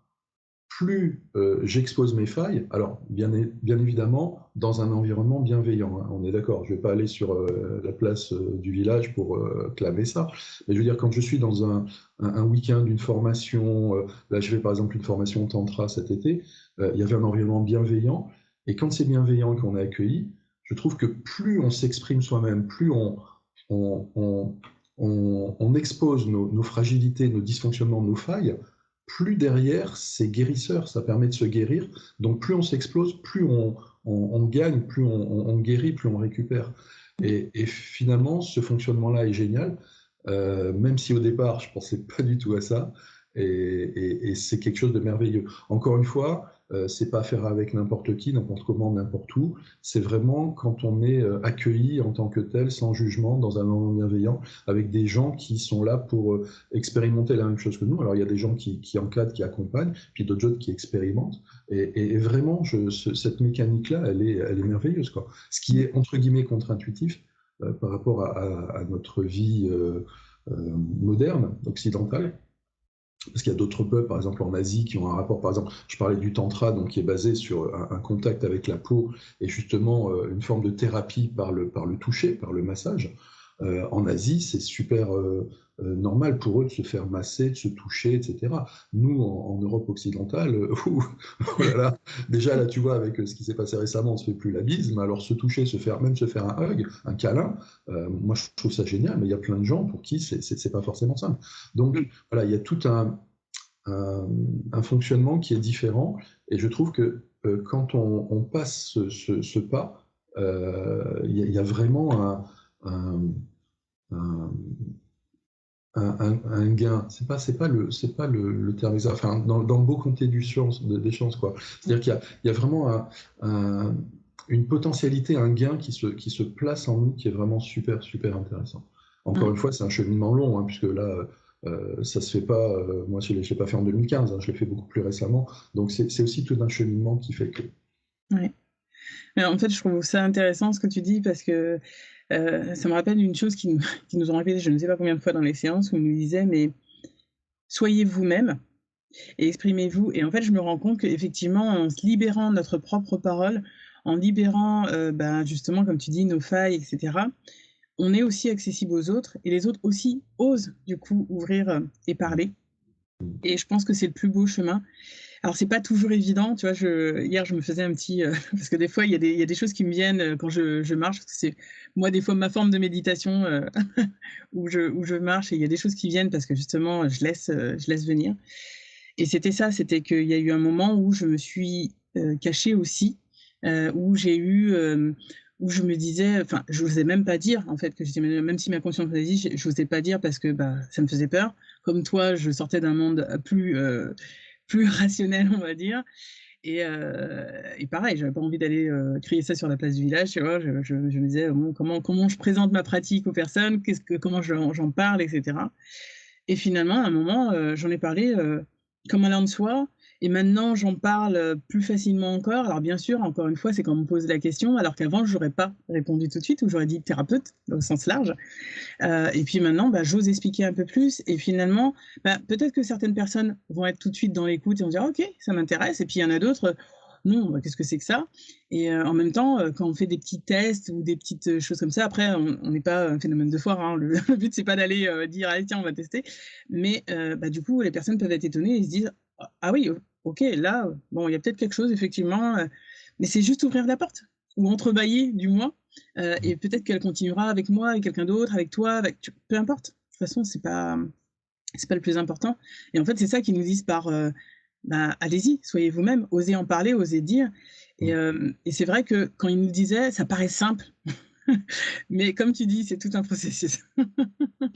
plus j'expose mes failles, alors bien évidemment dans un environnement bienveillant, hein, on est d'accord, je ne vais pas aller sur la place du village pour clamer ça, mais je veux dire, quand je suis dans un week-end, une formation, là je fais par exemple une formation tantra cet été, il y avait un environnement bienveillant, et quand c'est bienveillant et qu'on est accueilli, je trouve que plus on s'exprime soi-même, plus on, on, on expose nos fragilités, nos dysfonctionnements, nos failles, plus derrière, c'est guérisseur, ça permet de se guérir. Donc plus on s'explose, plus on gagne, plus on guérit, plus on récupère. Et finalement, ce fonctionnement-là est génial, même si au départ, je ne pensais pas du tout à ça. Et c'est quelque chose de merveilleux. Encore une fois, c'est pas faire avec n'importe qui, n'importe comment, n'importe où. C'est vraiment quand on est accueilli en tant que tel, sans jugement, dans un environnement bienveillant, avec des gens qui sont là pour expérimenter la même chose que nous. Alors il y a des gens qui encadrent, qui accompagnent, puis d'autres gens qui expérimentent. Et vraiment, cette mécanique-là, elle est merveilleuse, quoi. Ce qui est entre guillemets contre-intuitif, par rapport à notre vie moderne, occidentale. Parce qu'il y a d'autres peuples, par exemple en Asie, qui ont un rapport, par exemple, je parlais du tantra, donc qui est basé sur un contact avec la peau et justement une forme de thérapie par le toucher, par le massage. En Asie, c'est super normal pour eux de se faire masser, de se toucher, etc. Nous, en Europe occidentale, oh là là, déjà là, tu vois, avec ce qui s'est passé récemment, on se fait plus la bise, mais alors se toucher, même se faire un hug, un câlin, moi je trouve ça génial, mais il y a plein de gens pour qui c'est pas forcément simple. Donc voilà, il y a tout un fonctionnement qui est différent, et je trouve que quand on passe ce pas, il y a vraiment un, un gain. C'est pas le terme exact. Enfin, dans le beau comté des chances, quoi. C'est-à-dire qu'il y a vraiment une potentialité, un gain qui se place en nous, qui est vraiment super, super intéressant. Encore une fois, c'est un cheminement long, hein, puisque là, ça se fait pas. Moi, je l'ai pas fait en 2015, hein, je l'ai fait beaucoup plus récemment. Donc, c'est aussi tout un cheminement qui fait que. Ouais. Mais en fait, je trouve ça intéressant ce que tu dis parce que ça me rappelle une chose qui nous ont répété je ne sais pas combien de fois dans les séances où ils nous disaient mais soyez vous-même et exprimez-vous. Et en fait, je me rends compte qu'effectivement, en se libérant de notre propre parole, en libérant justement, comme tu dis, nos failles, etc., on est aussi accessible aux autres et les autres aussi osent du coup ouvrir et parler. Et je pense que c'est le plus beau chemin. Alors c'est pas toujours évident, tu vois, hier je me faisais un petit parce que des fois il y a des choses qui me viennent quand je marche, parce que c'est moi des fois ma forme de méditation où je marche et il y a des choses qui viennent parce que justement je laisse venir. Et c'était ça, c'était qu'il y a eu un moment où je me suis cachée aussi, où j'ai eu où je me disais, enfin, je n'osais même pas dire en fait que j'étais, même si ma conscience me dit, je n'osais pas dire parce que ça me faisait peur. Comme toi, je sortais d'un monde plus rationnel, on va dire. Et pareil, j'avais pas envie d'aller crier ça sur la place du village, tu vois. Je me disais bon, comment je présente ma pratique aux personnes, comment j'en parle, etc. Et finalement, à un moment, j'en ai parlé comme allant de soi. Et maintenant, j'en parle plus facilement encore. Alors bien sûr, encore une fois, c'est quand on me pose la question, alors qu'avant, je n'aurais pas répondu tout de suite, ou j'aurais dit thérapeute au sens large. Et puis maintenant, j'ose expliquer un peu plus. Et finalement, peut-être que certaines personnes vont être tout de suite dans l'écoute et vont dire ok, ça m'intéresse. Et puis il y en a d'autres, non, qu'est-ce que c'est que ça? Et en même temps, quand on fait des petits tests ou des petites choses comme ça, après, on n'est pas un phénomène de foire. Hein, le but c'est pas d'aller dire allez tiens on va tester. Mais du coup, les personnes peuvent être étonnées et se disent ah oui, ok, là, bon, il y a peut-être quelque chose effectivement, mais c'est juste ouvrir la porte ou entrebâiller du moins. Et peut-être qu'elle continuera avec moi, avec quelqu'un d'autre, avec toi, peu importe. De toute façon, c'est pas le plus important. Et en fait, c'est ça qu'ils nous disent par allez-y, soyez vous-même, osez en parler, osez dire. Et c'est vrai que quand ils nous disaient, ça paraît simple, mais comme tu dis, c'est tout un processus.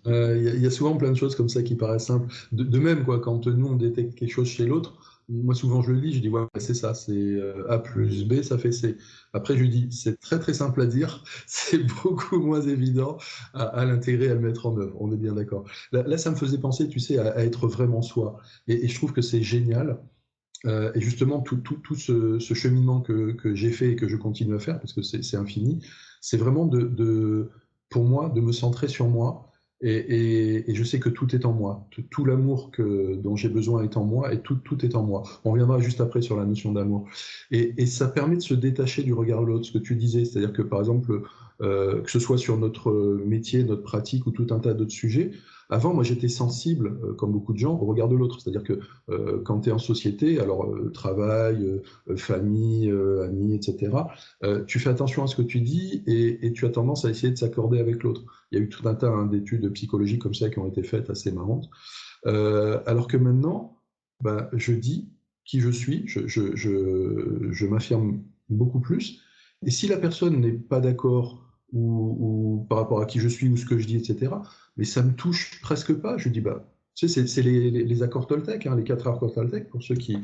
Il y a souvent plein de choses comme ça qui paraissent simples. De même, quoi, quand nous on détecte quelque chose chez l'autre, moi souvent je le dis, je dis ouais, c'est ça, c'est A plus B, ça fait C. Après je dis, c'est très très simple à dire, c'est beaucoup moins évident à l'intégrer, à le mettre en œuvre. On est bien d'accord. Là, ça me faisait penser, tu sais, à être vraiment soi. Et je trouve que c'est génial. Et justement, tout ce cheminement que j'ai fait et que je continue à faire, parce que c'est infini, c'est vraiment pour moi, de me centrer sur moi. Et je sais que tout est en moi. Tout l'amour dont j'ai besoin est en moi et tout est en moi. On reviendra juste après sur la notion d'amour. Et ça permet de se détacher du regard de l'autre, ce que tu disais. C'est-à-dire que, par exemple, que ce soit sur notre métier, notre pratique ou tout un tas d'autres sujets, avant, moi, j'étais sensible, comme beaucoup de gens, au regard de l'autre. C'est-à-dire que quand tu es en société, alors travail, famille, amis, etc., tu fais attention à ce que tu dis et tu as tendance à essayer de s'accorder avec l'autre. Il y a eu tout un tas d'études psychologiques comme ça qui ont été faites, assez marrantes. Alors que maintenant, je dis qui je suis, je m'affirme beaucoup plus. Et si la personne n'est pas d'accord ou par rapport à qui je suis ou ce que je dis, etc., mais ça me touche presque pas. Je dis, tu sais, c'est les accords Toltec, hein, les 4 accords Toltec. Pour ceux qui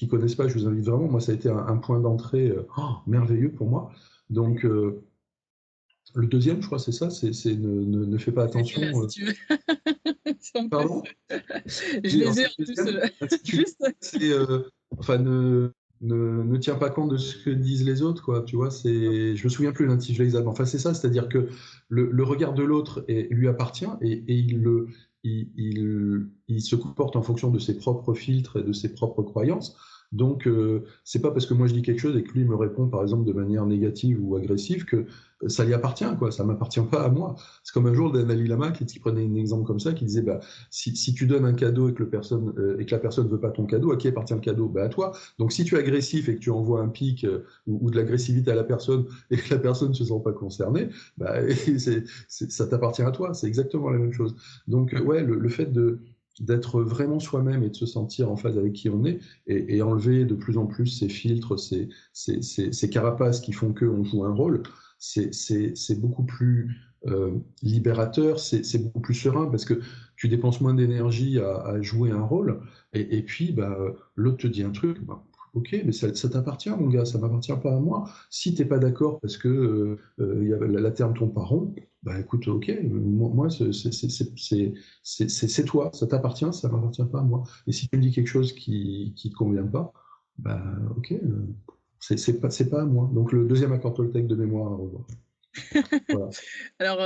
connaissent pas, je vous invite vraiment. Moi, ça a été un point d'entrée merveilleux pour moi. Donc, le deuxième, je crois, c'est ça, c'est ne fais pas attention. Là, si tu veux. Pardon. Je les ai en plus. Juste. Enfin, ne tient pas compte de ce que disent les autres, quoi. Tu vois, je me souviens plus l'intitulé exact. Enfin, c'est ça, c'est-à-dire que le regard de l'autre lui appartient et il se comporte en fonction de ses propres filtres et de ses propres croyances. Donc, c'est pas parce que moi je dis quelque chose et que lui me répond, par exemple, de manière négative ou agressive que ça lui appartient, quoi. Ça m'appartient pas à moi. C'est comme un jour Dalai Lama qui prenait un exemple comme ça, qui disait, bah, si tu donnes un cadeau et que la personne veut pas ton cadeau, à qui appartient le cadeau? Bah, à toi. Donc, si tu es agressif et que tu envoies un pic ou de l'agressivité à la personne et que la personne ne se sent pas concernée, bah, ça t'appartient à toi. C'est exactement la même chose. Donc, ouais, le fait d'être vraiment soi-même et de se sentir en phase avec qui on est et enlever de plus en plus ces filtres, ces carapaces qui font qu'on joue un rôle, c'est beaucoup plus libérateur, c'est beaucoup plus serein parce que tu dépenses moins d'énergie à jouer un rôle et puis bah, l'autre te dit un truc, bah, ok, mais ça t'appartient mon gars, ça m'appartient pas à moi. Si t'es pas d'accord parce que la Terre ne tourne pas rond, bah écoute, ok, moi c'est toi, ça t'appartient, ça m'appartient pas à moi. Et si tu me dis quelque chose qui te convient pas, bah ok, c'est pas à moi. Donc le deuxième accord Toltec de mémoire à revoir. Voilà. Alors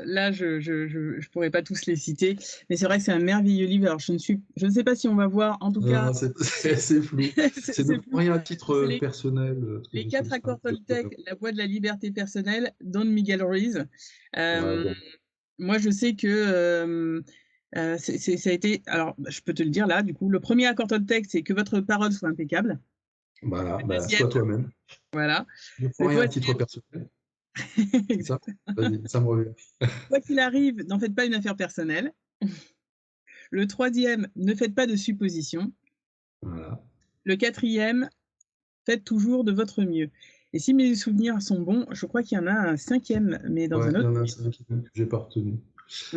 là, je pourrais pas tous les citer, mais c'est vrai que c'est un merveilleux livre. Alors je ne sais pas si on va voir, en tout cas. C'est flou. C'est ne prends rien à titre personnel. Les 4 accords Toltec, La voie de la liberté personnelle, Don Miguel Ruiz. Bon. Moi, je sais que ça a été. Alors, je peux te le dire là, du coup, le premier accord Toltec, c'est que votre parole soit impeccable. Voilà, bah, sois toi-même. Voilà. Ne prends rien à titre personnel. Ça, vas-y, ça me revient. Quoi qu'il arrive, n'en faites pas une affaire personnelle. Le 3e, ne faites pas de suppositions. Voilà. Le 4e, faites toujours de votre mieux. Et si mes souvenirs sont bons, je crois qu'il y en a un 5e, mais dans un autre. Il y en a un 5e que j'ai pas retenu.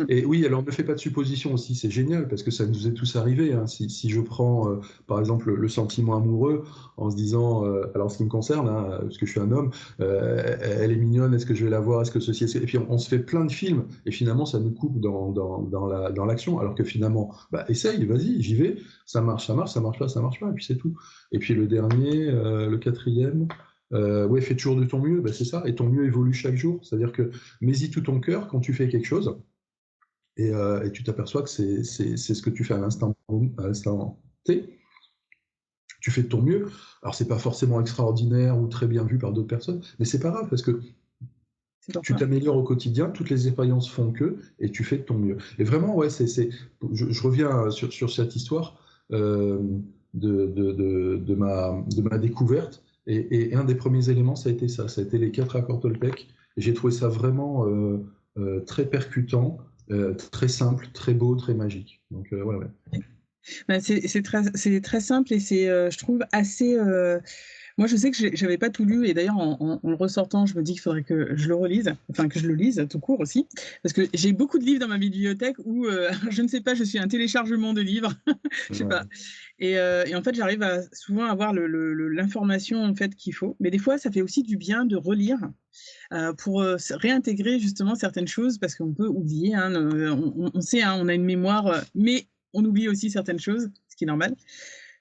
Et oui, alors ne fais pas de suppositions aussi, c'est génial parce que ça nous est tous arrivé. Hein. Si je prends par exemple le sentiment amoureux en se disant, alors ce qui me concerne, hein, parce que je suis un homme, elle est mignonne, est-ce que je vais la voir, est-ce que ceci, et puis on se fait plein de films et finalement ça nous coupe dans l'action, alors que finalement, bah, essaye, vas-y, j'y vais, ça marche, ça marche pas, et puis c'est tout. Et puis le dernier, le 4e. Ouais, fais toujours de ton mieux, bah, c'est ça, et ton mieux évolue chaque jour, c'est-à-dire que mets-y tout ton cœur quand tu fais quelque chose. Et tu t'aperçois que c'est ce que tu fais à l'instant T. Tu fais de ton mieux. Alors, c'est pas forcément extraordinaire ou très bien vu par d'autres personnes, mais c'est pas grave parce que tu t'améliores au quotidien, toutes les expériences font que, et tu fais de ton mieux. Et vraiment, ouais, je reviens sur cette histoire de ma découverte. Et un des premiers éléments, ça a été ça. Ça a été les 4 accords Toltec. Et j'ai trouvé ça vraiment très percutant. Très simple, très beau, très magique. Donc, ouais. Ben, c'est très simple et c'est, je trouve, assez. Moi, je sais que j'avais pas tout lu et d'ailleurs, en le ressortant, je me dis qu'il faudrait que je le relise, enfin que je le lise tout court aussi, parce que j'ai beaucoup de livres dans ma bibliothèque où, je ne sais pas, je suis un téléchargement de livres, je sais pas. Et en fait, j'arrive souvent à avoir l'information en fait qu'il faut. Mais des fois, ça fait aussi du bien de relire pour réintégrer justement certaines choses parce qu'on peut oublier. Hein, on sait, hein, on a une mémoire, mais on oublie aussi certaines choses, ce qui est normal.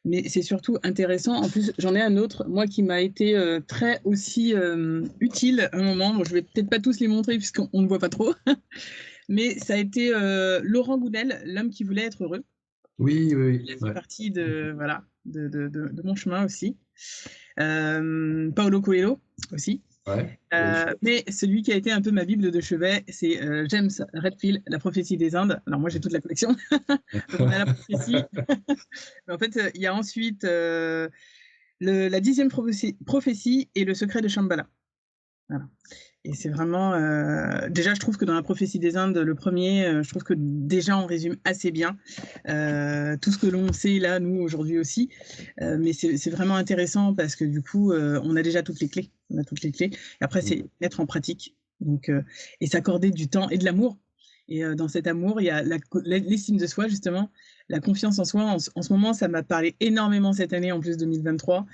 Mais c'est surtout intéressant. En plus, j'en ai un autre, moi, qui m'a été très aussi utile à un moment. Bon, je vais peut-être pas tous les montrer puisqu'on ne voit pas trop. Mais ça a été Laurent Gounel, L'homme qui voulait être heureux. Oui. Il a fait partie de mon chemin aussi. Paulo Coelho aussi. Ouais, mais celui qui a été un peu ma bible de chevet, c'est James Redfield, La prophétie des Indes. Alors moi j'ai toute la collection. Donc on a la prophétie. Mais en fait, il y a ensuite la 10e prophétie et le secret de Shambhala. Voilà. Et c'est vraiment... déjà, je trouve que dans la prophétie des Indes, le premier, je trouve que déjà, on résume assez bien tout ce que l'on sait là, nous, aujourd'hui aussi. Mais c'est vraiment intéressant parce que du coup, on a déjà toutes les clés. On a toutes les clés. Et après, c'est mettre en pratique. Donc, et s'accorder du temps et de l'amour. Et dans cet amour, il y a l'estime de soi, justement, la confiance en soi. En ce moment, ça m'a parlé énormément cette année, en plus 2023.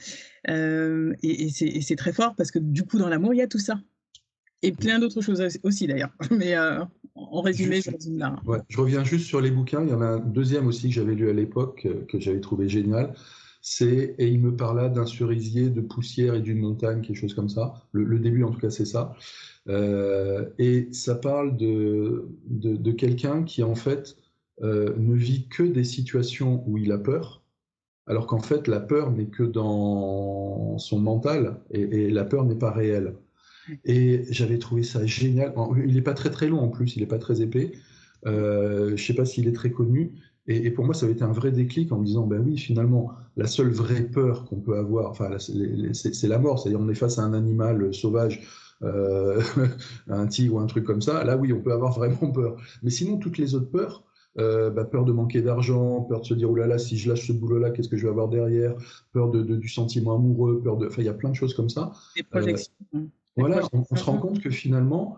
Et c'est très fort parce que du coup, dans l'amour, il y a tout ça. Et plein d'autres choses aussi, d'ailleurs. Mais en résumé, je résume là. Ouais, je reviens juste sur les bouquins. Il y en a un deuxième aussi que j'avais lu à l'époque, que j'avais trouvé génial. Et il me parla d'un cerisier, de poussière et d'une montagne, quelque chose comme ça. Le début, en tout cas, c'est ça. Et ça parle de quelqu'un qui, en fait, ne vit que des situations où il a peur, alors qu'en fait, la peur n'est que dans son mental, et la peur n'est pas réelle. Et j'avais trouvé ça génial. Il n'est pas très très long en plus, il n'est pas très épais. Je ne sais pas s'il est très connu. Et pour moi, ça avait été un vrai déclic en me disant, ben oui, finalement, la seule vraie peur qu'on peut avoir, enfin, c'est la mort. C'est-à-dire, on est face à un animal sauvage, euh, un tigre ou un truc comme ça. Là, oui, on peut avoir vraiment peur. Mais sinon, toutes les autres peurs, peur de manquer d'argent, peur de se dire, oh là là, si je lâche ce boulot-là, qu'est-ce que je vais avoir derrière, peur du sentiment amoureux, enfin, il y a plein de choses comme ça. Des projections. Voilà, on se rend compte que finalement,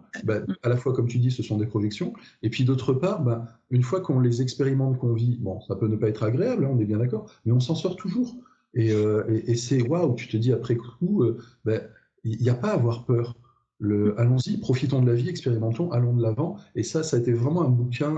à la fois, comme tu dis, ce sont des projections, et puis d'autre part, une fois qu'on les expérimente, qu'on vit, bon, ça peut ne pas être agréable, hein, on est bien d'accord, mais on s'en sort toujours. Et c'est waouh, tu te dis après coup, il n'y a pas à avoir peur. Allons-y, profitons de la vie, expérimentons, allons de l'avant. Et ça a été vraiment un bouquin,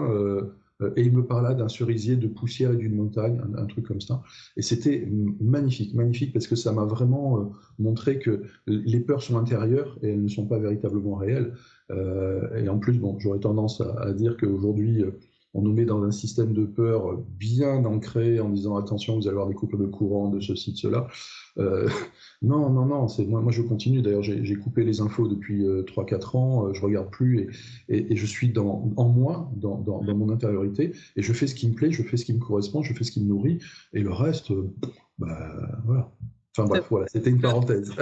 et il me parla d'un cerisier, de poussière et d'une montagne, un truc comme ça. Et c'était magnifique, magnifique, parce que ça m'a vraiment montré que les peurs sont intérieures et elles ne sont pas véritablement réelles. Et en plus, bon, j'aurais tendance à dire qu'aujourd'hui, on nous met dans un système de peur bien ancré en disant attention, vous allez avoir des coupures de courant, de ceci, de cela. Non, non, non, moi je continue. D'ailleurs, j'ai coupé les infos depuis 3-4 ans, je regarde plus et je suis en moi, dans mon intériorité, et je fais ce qui me plaît, je fais ce qui me correspond, je fais ce qui me nourrit, et le reste, voilà. Enfin bref, voilà, c'était une parenthèse.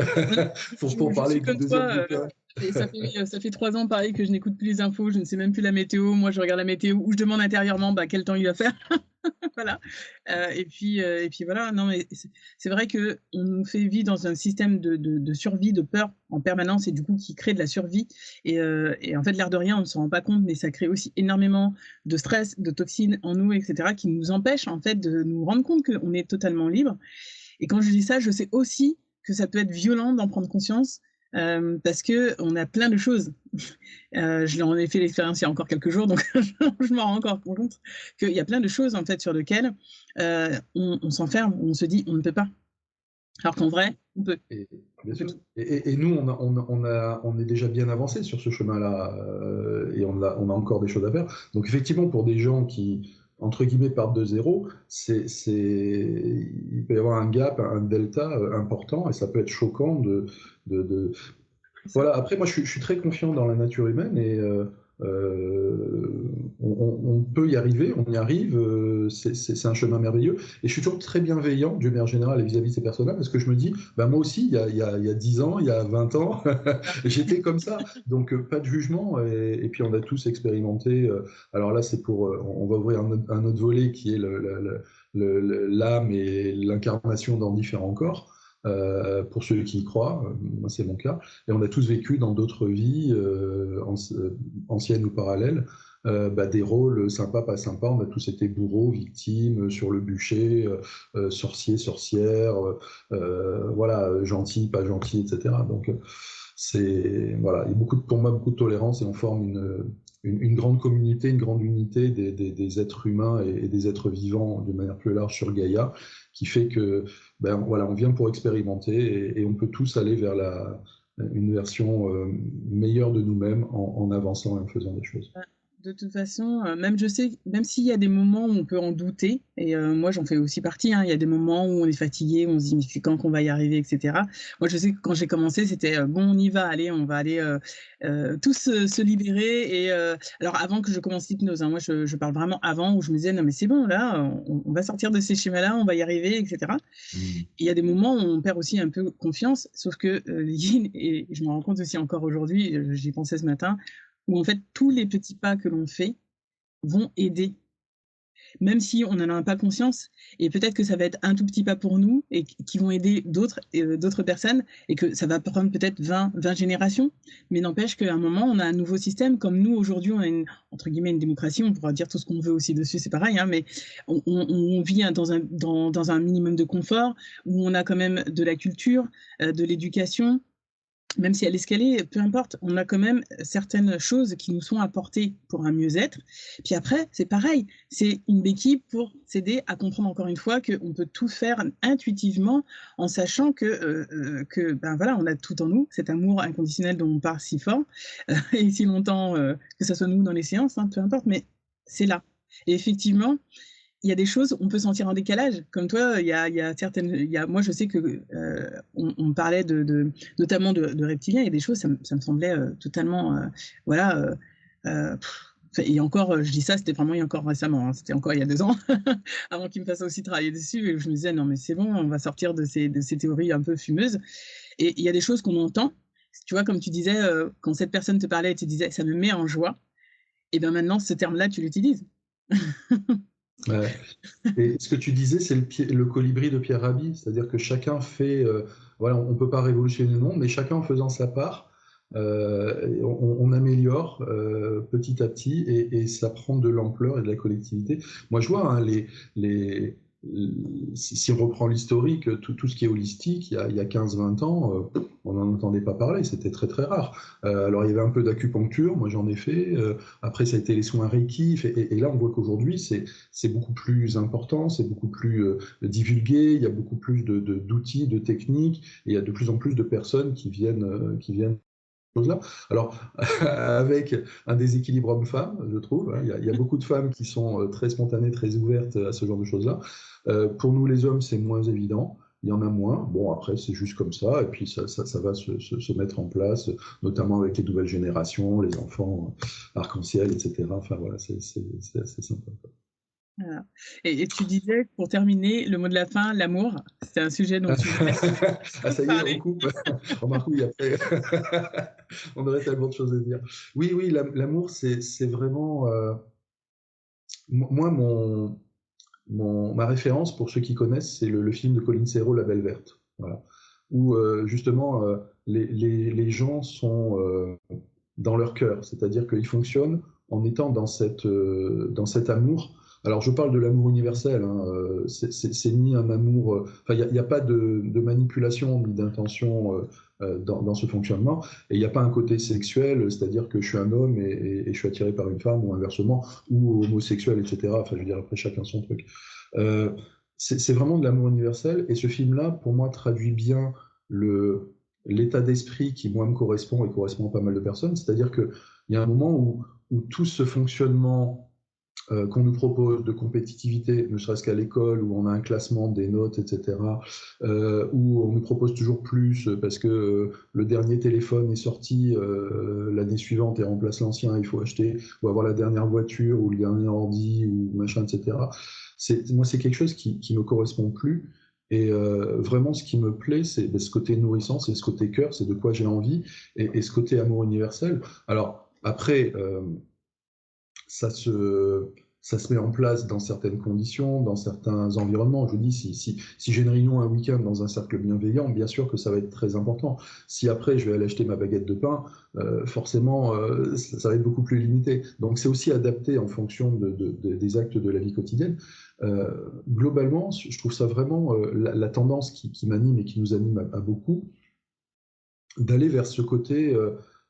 pour parler du deuxième bouquin. Et ça fait 3 ans, pareil, que je n'écoute plus les infos, je ne sais même plus la météo. Moi, je regarde la météo ou je demande intérieurement quel temps il va faire. Voilà. Et puis voilà. Non, mais c'est vrai qu'on nous fait vivre dans un système de survie, de peur en permanence, et du coup, qui crée de la survie. Et en fait, l'air de rien, on ne s'en rend pas compte, mais ça crée aussi énormément de stress, de toxines en nous, etc., qui nous empêchent en fait de nous rendre compte qu'on est totalement libre. Et quand je dis ça, je sais aussi que ça peut être violent d'en prendre conscience, parce qu'on a plein de choses. Je l'en ai fait l'expérience il y a encore quelques jours, donc je m'en rends encore compte qu'il y a plein de choses en fait sur lesquelles on s'enferme, on se dit on ne peut pas. Alors qu'en vrai, on peut. Bien sûr. Et nous, on est déjà bien avancé sur ce chemin-là, et on a encore des choses à faire. Donc effectivement, pour des gens qui, entre guillemets, partent de zéro, il peut y avoir un gap, un delta important, et ça peut être choquant Voilà. Après, moi, je suis très confiant dans la nature humaine, et on peut y arriver, on y arrive, c'est un chemin merveilleux. Et je suis toujours très bienveillant, Dieu merci en général, vis-à-vis de ces personnes-là, parce que je me dis, moi aussi, il y a 10 ans, il y a 20 ans, j'étais comme ça. Donc, pas de jugement, et puis on a tous expérimenté. Alors là, on va ouvrir un autre volet qui est l'âme et l'incarnation dans différents corps. Pour ceux qui y croient, moi c'est mon cas, et on a tous vécu dans d'autres vies, anciennes ou parallèles, des rôles sympas, pas sympas. On a tous été bourreaux, victimes, sur le bûcher, sorciers, sorcières, voilà, gentils, pas gentils, etc. Donc voilà, il y a pour moi beaucoup de tolérance, et on forme une grande communauté, une grande unité des êtres humains et des êtres vivants de manière plus large sur Gaïa, qui fait que voilà, on vient pour expérimenter, et on peut tous aller vers une version meilleure de nous-mêmes en avançant et en faisant des choses. De toute façon, même je sais, même s'il y a des moments où on peut en douter, et moi j'en fais aussi partie, hein, il y a des moments où on est fatigué, où on se dit mais c'est quand qu'on va y arriver, etc. Moi je sais que quand j'ai commencé, c'était bon, on y va, allez, on va aller tous se libérer. Et alors avant que je commence l'hypnose, hein, moi je parle vraiment avant, où je me disais non mais c'est bon, là, on va sortir de ces schémas-là, on va y arriver, etc. Il y a des moments où on perd aussi un peu confiance, sauf que et je me rends compte aussi encore aujourd'hui, j'y pensais ce matin, où en fait tous les petits pas que l'on fait vont aider, même si on n'en a pas conscience, et peut-être que ça va être un tout petit pas pour nous et qui vont aider d'autres personnes, et que ça va prendre peut-être 20 générations, mais n'empêche qu'à un moment on a un nouveau système. Comme nous aujourd'hui on a entre guillemets une démocratie, on pourra dire tout ce qu'on veut aussi dessus, c'est pareil, hein, mais on vit dans un minimum de confort, où on a quand même de la culture, de l'éducation, même si elle est escalée, peu importe, on a quand même certaines choses qui nous sont apportées pour un mieux-être. Puis après, c'est pareil, c'est une béquille pour s'aider à comprendre encore une fois qu'on peut tout faire intuitivement en sachant que ben voilà, on a tout en nous, cet amour inconditionnel dont on parle si fort et si longtemps, que ça soit nous dans les séances, hein, peu importe, mais c'est là. Et effectivement, il y a des choses, on peut sentir un décalage. Comme toi, il y a certaines, moi, je sais que on parlait notamment de reptiliens. Il y a des choses, ça me semblait totalement, voilà. Et encore, je dis ça, c'était vraiment il y a encore récemment, hein, c'était encore il y a 2 ans, avant qu'il me fasse aussi travailler dessus. Et je me disais non mais c'est bon, on va sortir de ces théories un peu fumeuses. Et il y a des choses qu'on entend. Tu vois, comme tu disais, quand cette personne te parlait et te disait ça me met en joie. Et bien maintenant, ce terme-là, tu l'utilises. Ouais. Et ce que tu disais, c'est le colibri de Pierre Rabhi, c'est-à-dire que chacun fait, voilà, on ne peut pas révolutionner le monde, mais chacun en faisant sa part, on améliore petit à petit et ça prend de l'ampleur et de la collectivité. Moi, je vois hein, si on reprend l'historique, tout ce qui est holistique, il y a 15-20 ans, on n'en entendait pas parler, c'était très très rare. Alors il y avait un peu d'acupuncture, moi j'en ai fait, après ça a été les soins Reiki, et là on voit qu'aujourd'hui c'est beaucoup plus important, c'est beaucoup plus divulgué, il y a beaucoup plus d'outils, de techniques, et il y a de plus en plus de personnes qui viennent là. Alors, avec un déséquilibre homme-femme, je trouve, hein, il y a beaucoup de femmes qui sont très spontanées, très ouvertes à ce genre de choses-là. Pour nous, les hommes, c'est moins évident. Il y en a moins. Bon, après, c'est juste comme ça. Et puis, ça va se mettre en place, notamment avec les nouvelles générations, les enfants arc-en-ciel, etc. Enfin, voilà, c'est assez sympa. Voilà. Et tu disais, pour terminer, le mot de la fin, l'amour, c'est un sujet dont tu voulais Ah, ça y est, on coupe. Remarque, oui, après, on aurait tellement de choses à dire. Oui, oui, l'amour, c'est vraiment... moi, ma référence, pour ceux qui connaissent, c'est le film de Colin Serrault, La Belle Verte. Voilà. Où, justement, les gens sont dans leur cœur. C'est-à-dire qu'ils fonctionnent en étant dans cet amour. Alors, je parle de l'amour universel. Hein, c'est ni un amour. Enfin, il n'y a pas de manipulation ni d'intention dans ce fonctionnement. Et il n'y a pas un côté sexuel, c'est-à-dire que je suis un homme et je suis attiré par une femme, ou inversement, ou homosexuel, etc. Enfin, je veux dire, après, chacun son truc. C'est vraiment de l'amour universel. Et ce film-là, pour moi, traduit bien l'état d'esprit qui, moi, me correspond et correspond à pas mal de personnes. C'est-à-dire qu'il y a un moment où tout ce fonctionnement qu'on nous propose de compétitivité, ne serait-ce qu'à l'école, où on a un classement des notes, etc., où on nous propose toujours plus parce que le dernier téléphone est sorti l'année suivante et remplace l'ancien, il faut acheter, ou avoir la dernière voiture, ou le dernier ordi, ou machin, etc. Moi, c'est quelque chose qui me correspond plus. Et vraiment, ce qui me plaît, c'est ce côté nourrissant, c'est ce côté cœur, c'est de quoi j'ai envie, et ce côté amour universel. Alors, après, ça se met en place dans certaines conditions, dans certains environnements. Je dis, si j'ai une réunion un week-end dans un cercle bienveillant, bien sûr que ça va être très important. Si après, je vais aller acheter ma baguette de pain, forcément, ça va être beaucoup plus limité. Donc, c'est aussi adapté en fonction des actes de la vie quotidienne. Globalement, je trouve ça vraiment la tendance qui m'anime et qui nous anime à beaucoup, d'aller vers ce côté,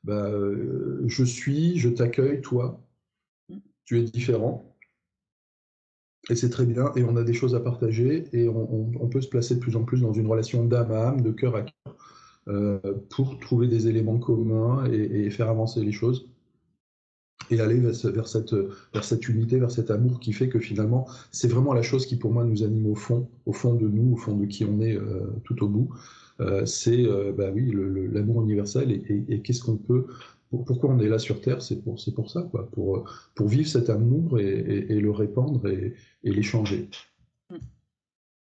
je t'accueille, toi, tu es différent, et c'est très bien, et on a des choses à partager, et on peut se placer de plus en plus dans une relation d'âme à âme, de cœur à cœur, pour trouver des éléments communs et faire avancer les choses, et aller vers cette unité, vers cet amour qui fait que finalement, c'est vraiment la chose qui pour moi nous anime au fond de nous, au fond de qui on est tout au bout. C'est oui, l'amour universel, et qu'est-ce qu'on peut... Pourquoi on est là sur Terre, c'est pour ça, quoi, pour vivre cet amour et le répandre et l'échanger.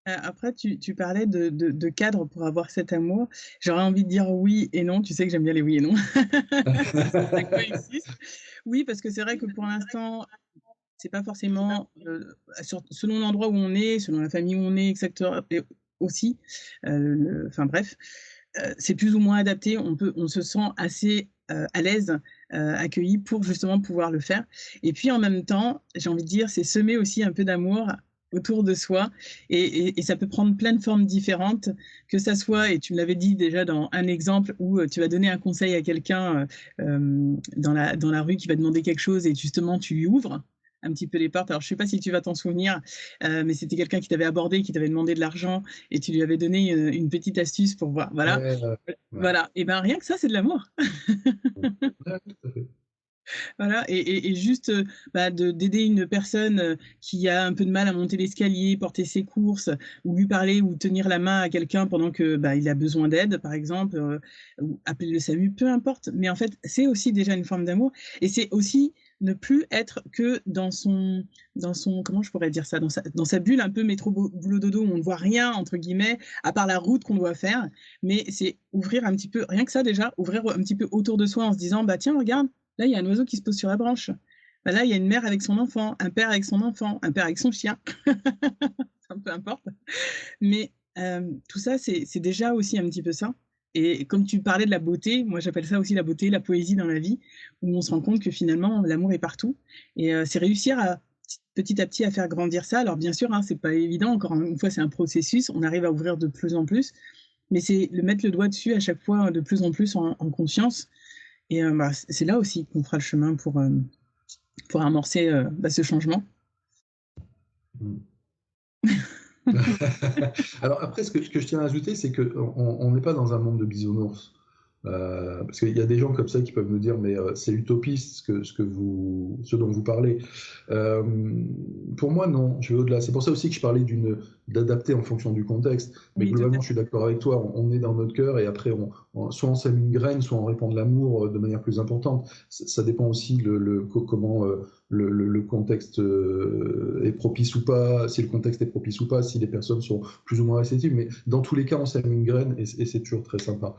Après, tu parlais de cadre pour avoir cet amour. J'aurais envie de dire oui et non. Tu sais que j'aime bien les oui et non. Ça coexiste. Oui, parce que c'est vrai que pour l'instant, c'est pas forcément selon l'endroit où on est, selon la famille où on est, etc. Et aussi, enfin bref, c'est plus ou moins adapté. On se sent assez à l'aise, accueilli pour justement pouvoir le faire. Et puis en même temps, j'ai envie de dire, c'est semer aussi un peu d'amour autour de soi, et ça peut prendre plein de formes différentes, que ça soit, et tu me l'avais dit déjà dans un exemple où tu vas donner un conseil à quelqu'un dans la rue qui va demander quelque chose, et justement tu lui ouvres un petit peu les portes. Alors je sais pas si tu vas t'en souvenir, mais c'était quelqu'un qui t'avait abordé, qui t'avait demandé de l'argent, et tu lui avais donné une petite astuce pour voir. Voilà, Ouais, ouais, voilà. Et ben rien que ça, c'est de l'amour. ouais, tout à fait. Voilà, et juste bah, d'aider une personne qui a un peu de mal à monter l'escalier, porter ses courses, ou lui parler ou tenir la main à quelqu'un pendant que bah, il a besoin d'aide, par exemple, ou appeler le SAMU, peu importe. Mais en fait, c'est aussi déjà une forme d'amour, et c'est aussi ne plus être que dans son, comment je pourrais dire ça, dans sa bulle un peu métro boulot dodo, où on ne voit rien entre guillemets, à part la route qu'on doit faire. Mais c'est ouvrir un petit peu, rien que ça déjà, ouvrir un petit peu autour de soi en se disant bah tiens regarde. Là, il y a un oiseau qui se pose sur la branche. Bah là, il y a une mère avec son enfant, un père avec son enfant, un père avec son chien. Peu importe. Mais tout ça, c'est déjà aussi un petit peu ça. Et comme tu parlais de la beauté, moi j'appelle ça aussi la beauté, la poésie dans la vie, où on se rend compte que finalement l'amour est partout. Et c'est réussir à petit à petit à faire grandir ça. Alors bien sûr, hein, c'est pas évident. Encore une fois, c'est un processus. On arrive à ouvrir de plus en plus, mais c'est le mettre le doigt dessus à chaque fois de plus en plus en conscience. Et bah, c'est là aussi qu'on fera le chemin pour amorcer bah, ce changement. Mm. Alors après, ce que je tiens à ajouter, c'est qu'on n'est pas dans un monde de bisounours. Parce qu'il y a des gens comme ça qui peuvent nous dire, mais c'est utopiste ce dont vous parlez. Euh, pour moi, non, je vais au-delà. C'est pour ça aussi que je parlais d'adapter en fonction du contexte. Mais Oui, tout à globalement, fait. je suis d'accord avec toi. On est dans notre cœur et après, soit on sème une graine, soit on répand de l'amour de manière plus importante. Ça dépend aussi comment le contexte est propice ou pas, si le contexte est propice ou pas, si les personnes sont plus ou moins réceptives. Mais dans tous les cas, on sème une graine et c'est toujours très sympa.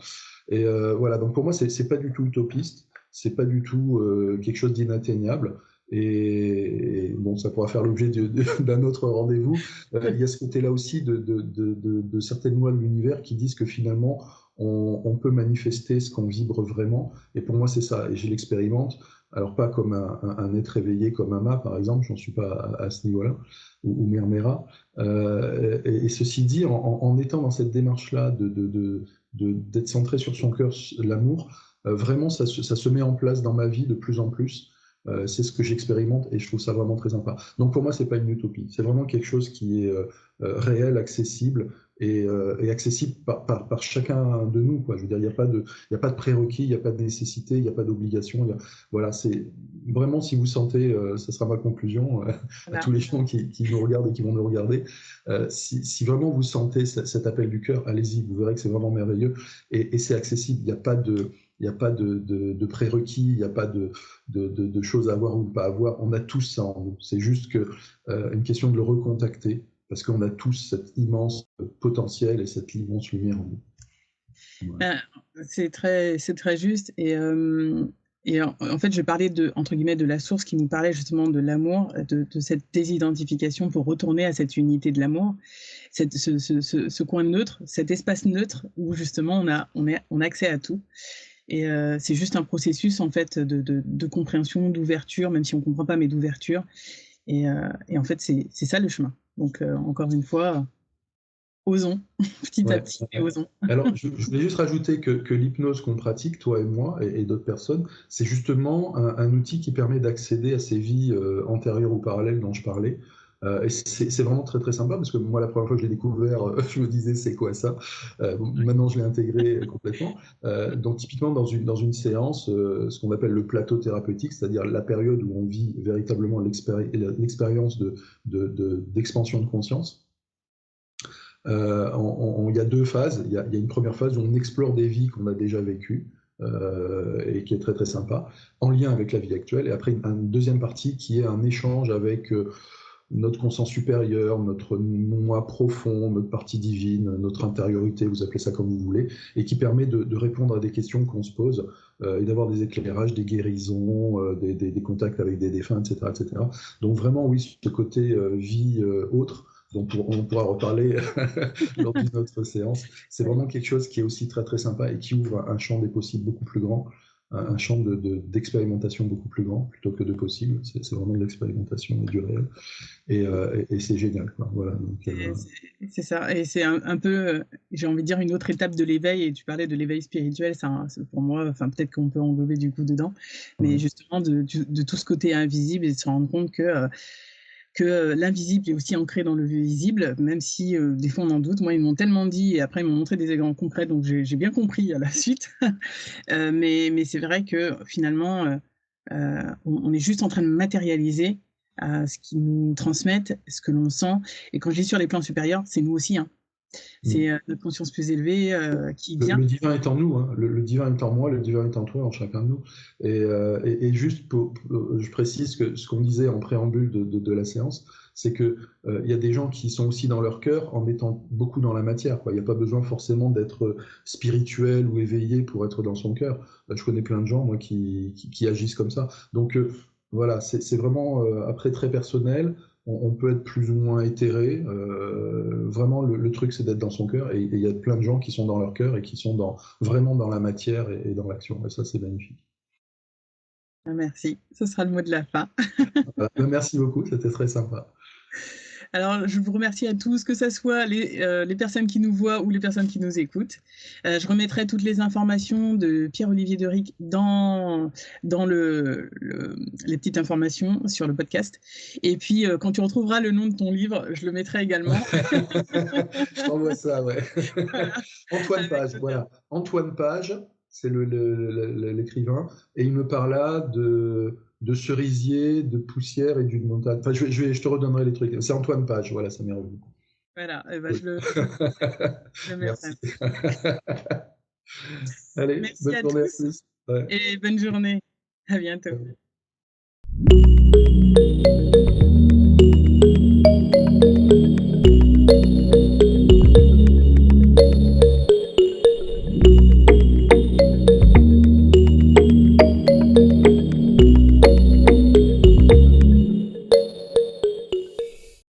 Et voilà, donc pour moi, c'est pas du tout utopiste, c'est pas du tout quelque chose d'inatteignable. Et bon, ça pourra faire l'objet d'un autre rendez-vous. Il y a ce côté-là aussi de certaines lois de l'univers qui disent que finalement, on peut manifester ce qu'on vibre vraiment. Et pour moi, c'est ça. Et je l'expérimente. Alors, pas comme un être éveillé comme Ama, par exemple, j'en suis pas à ce niveau-là, ou Mermera. Et ceci dit, en étant dans cette démarche-là d'être centré sur son cœur, l'amour, vraiment, ça se met en place dans ma vie de plus en plus. C'est ce que j'expérimente et je trouve ça vraiment très sympa. Donc pour moi, c'est pas une utopie, c'est vraiment quelque chose qui est réel, accessible et accessible par chacun de nous, quoi. Je veux dire, il y a pas de prérequis, il n'y a pas de nécessité, il n'y a pas d'obligation. Voilà, c'est vraiment si vous sentez, ça sera ma conclusion à Voilà. tous les gens qui nous regardent et qui vont nous regarder. Si vraiment vous sentez cet appel du cœur, allez-y, vous verrez que c'est vraiment merveilleux et c'est accessible. Il n'y a pas de prérequis, il n'y a pas de choses à avoir ou ne pas avoir. On a tous ça en nous. C'est juste une question de le recontacter parce qu'on a tous cet immense potentiel et cette immense lumière en nous. Voilà. C'est très juste. Et en fait, je parlais entre guillemets, de la source qui nous parlait justement de l'amour, de cette désidentification pour retourner à cette unité de l'amour, ce coin neutre, cet espace neutre où justement on a accès à tout. Et c'est juste un processus en fait de compréhension, d'ouverture, même si on ne comprend pas, mais d'ouverture. Et en fait, c'est ça le chemin. Donc, encore une fois, osons, petit à Ouais, petit, mais ouais. osons. Alors, je voulais juste rajouter que l'hypnose qu'on pratique, toi et moi, et d'autres personnes, c'est justement un outil qui permet d'accéder à ces vies antérieures ou parallèles dont je parlais. Et c'est vraiment très très sympa parce que moi, la première fois que je l'ai découvert, je me disais c'est quoi ça? Bon, maintenant, je l'ai intégré complètement. Donc, typiquement, dans une séance, ce qu'on appelle le plateau thérapeutique, c'est-à-dire la période où on vit véritablement l'expérience d'expansion de conscience. Il y a deux phases. Il y a une première phase où on explore des vies qu'on a déjà vécues et qui est très très sympa, en lien avec la vie actuelle. Et après, une deuxième partie qui est un échange avec notre conscience supérieure, notre moi profond, notre partie divine, notre intériorité, vous appelez ça comme vous voulez, et qui permet de répondre à des questions qu'on se pose et d'avoir des éclairages, des guérisons, des contacts avec des défunts, etc., etc. Donc vraiment, oui, ce côté vie autre, dont on pourra reparler lors d'une autre séance, c'est Oui. vraiment quelque chose qui est aussi très très sympa et qui ouvre un champ des possibles beaucoup plus grand. un champ d'expérimentation beaucoup plus grand plutôt que de possible. C'est vraiment de l'expérimentation et du réel. Et c'est génial, quoi. Voilà, donc, c'est ça, et c'est un peu, j'ai envie de dire, une autre étape de l'éveil. Et tu parlais de l'éveil spirituel, c'est pour moi, enfin peut-être qu'on peut englober du coup dedans, mais justement de tout ce côté invisible, et de se rendre compte que l'invisible est aussi ancré dans le visible, même si des fois on en doute. Moi, ils m'ont tellement dit, et après ils m'ont montré des exemples concrets, donc j'ai bien compris à la suite. Mais c'est vrai que finalement, on est juste en train de matérialiser ce qu'ils nous transmettent, ce que l'on sent. Et quand je dis sur les plans supérieurs, c'est nous aussi, hein. C'est notre conscience plus élevée qui vient. Le divin est en nous, hein. Le divin est en moi, le divin est en toi, en chacun de nous. Et juste, je précise que ce qu'on disait en préambule de la séance, c'est que y a des gens qui sont aussi dans leur cœur en étant beaucoup dans la matière, quoi. Il n'y a pas besoin forcément d'être spirituel ou éveillé pour être dans son cœur. Je connais plein de gens, moi, qui agissent comme ça. Donc voilà, c'est vraiment après très personnel. On peut être plus ou moins éthéré. Vraiment, le truc, c'est d'être dans son cœur. Et il y a plein de gens qui sont dans leur cœur et qui sont vraiment dans la matière et dans l'action. Et ça, c'est magnifique. Merci. Ce sera le mot de la fin. Merci beaucoup. C'était très sympa. Alors, je vous remercie à tous, que ce soit les personnes qui nous voient ou les personnes qui nous écoutent. Je remettrai toutes les informations de Pierre-Olivier Deric dans les petites informations sur le podcast. Et puis, quand tu retrouveras le nom de ton livre, je le mettrai également. Je t'envoie ça, ouais. Voilà. Antoine Page, voilà. Antoine Page, c'est l'écrivain. Et il me parla de cerisier, de poussière et d'une montagne. Enfin, je te redonnerai les trucs. C'est Antoine Page, voilà, ça m'est revenu. Voilà, et ben, je le mettrai. Allez, merci bonne à journée tous, à tous. Ouais. et bonne journée. À bientôt.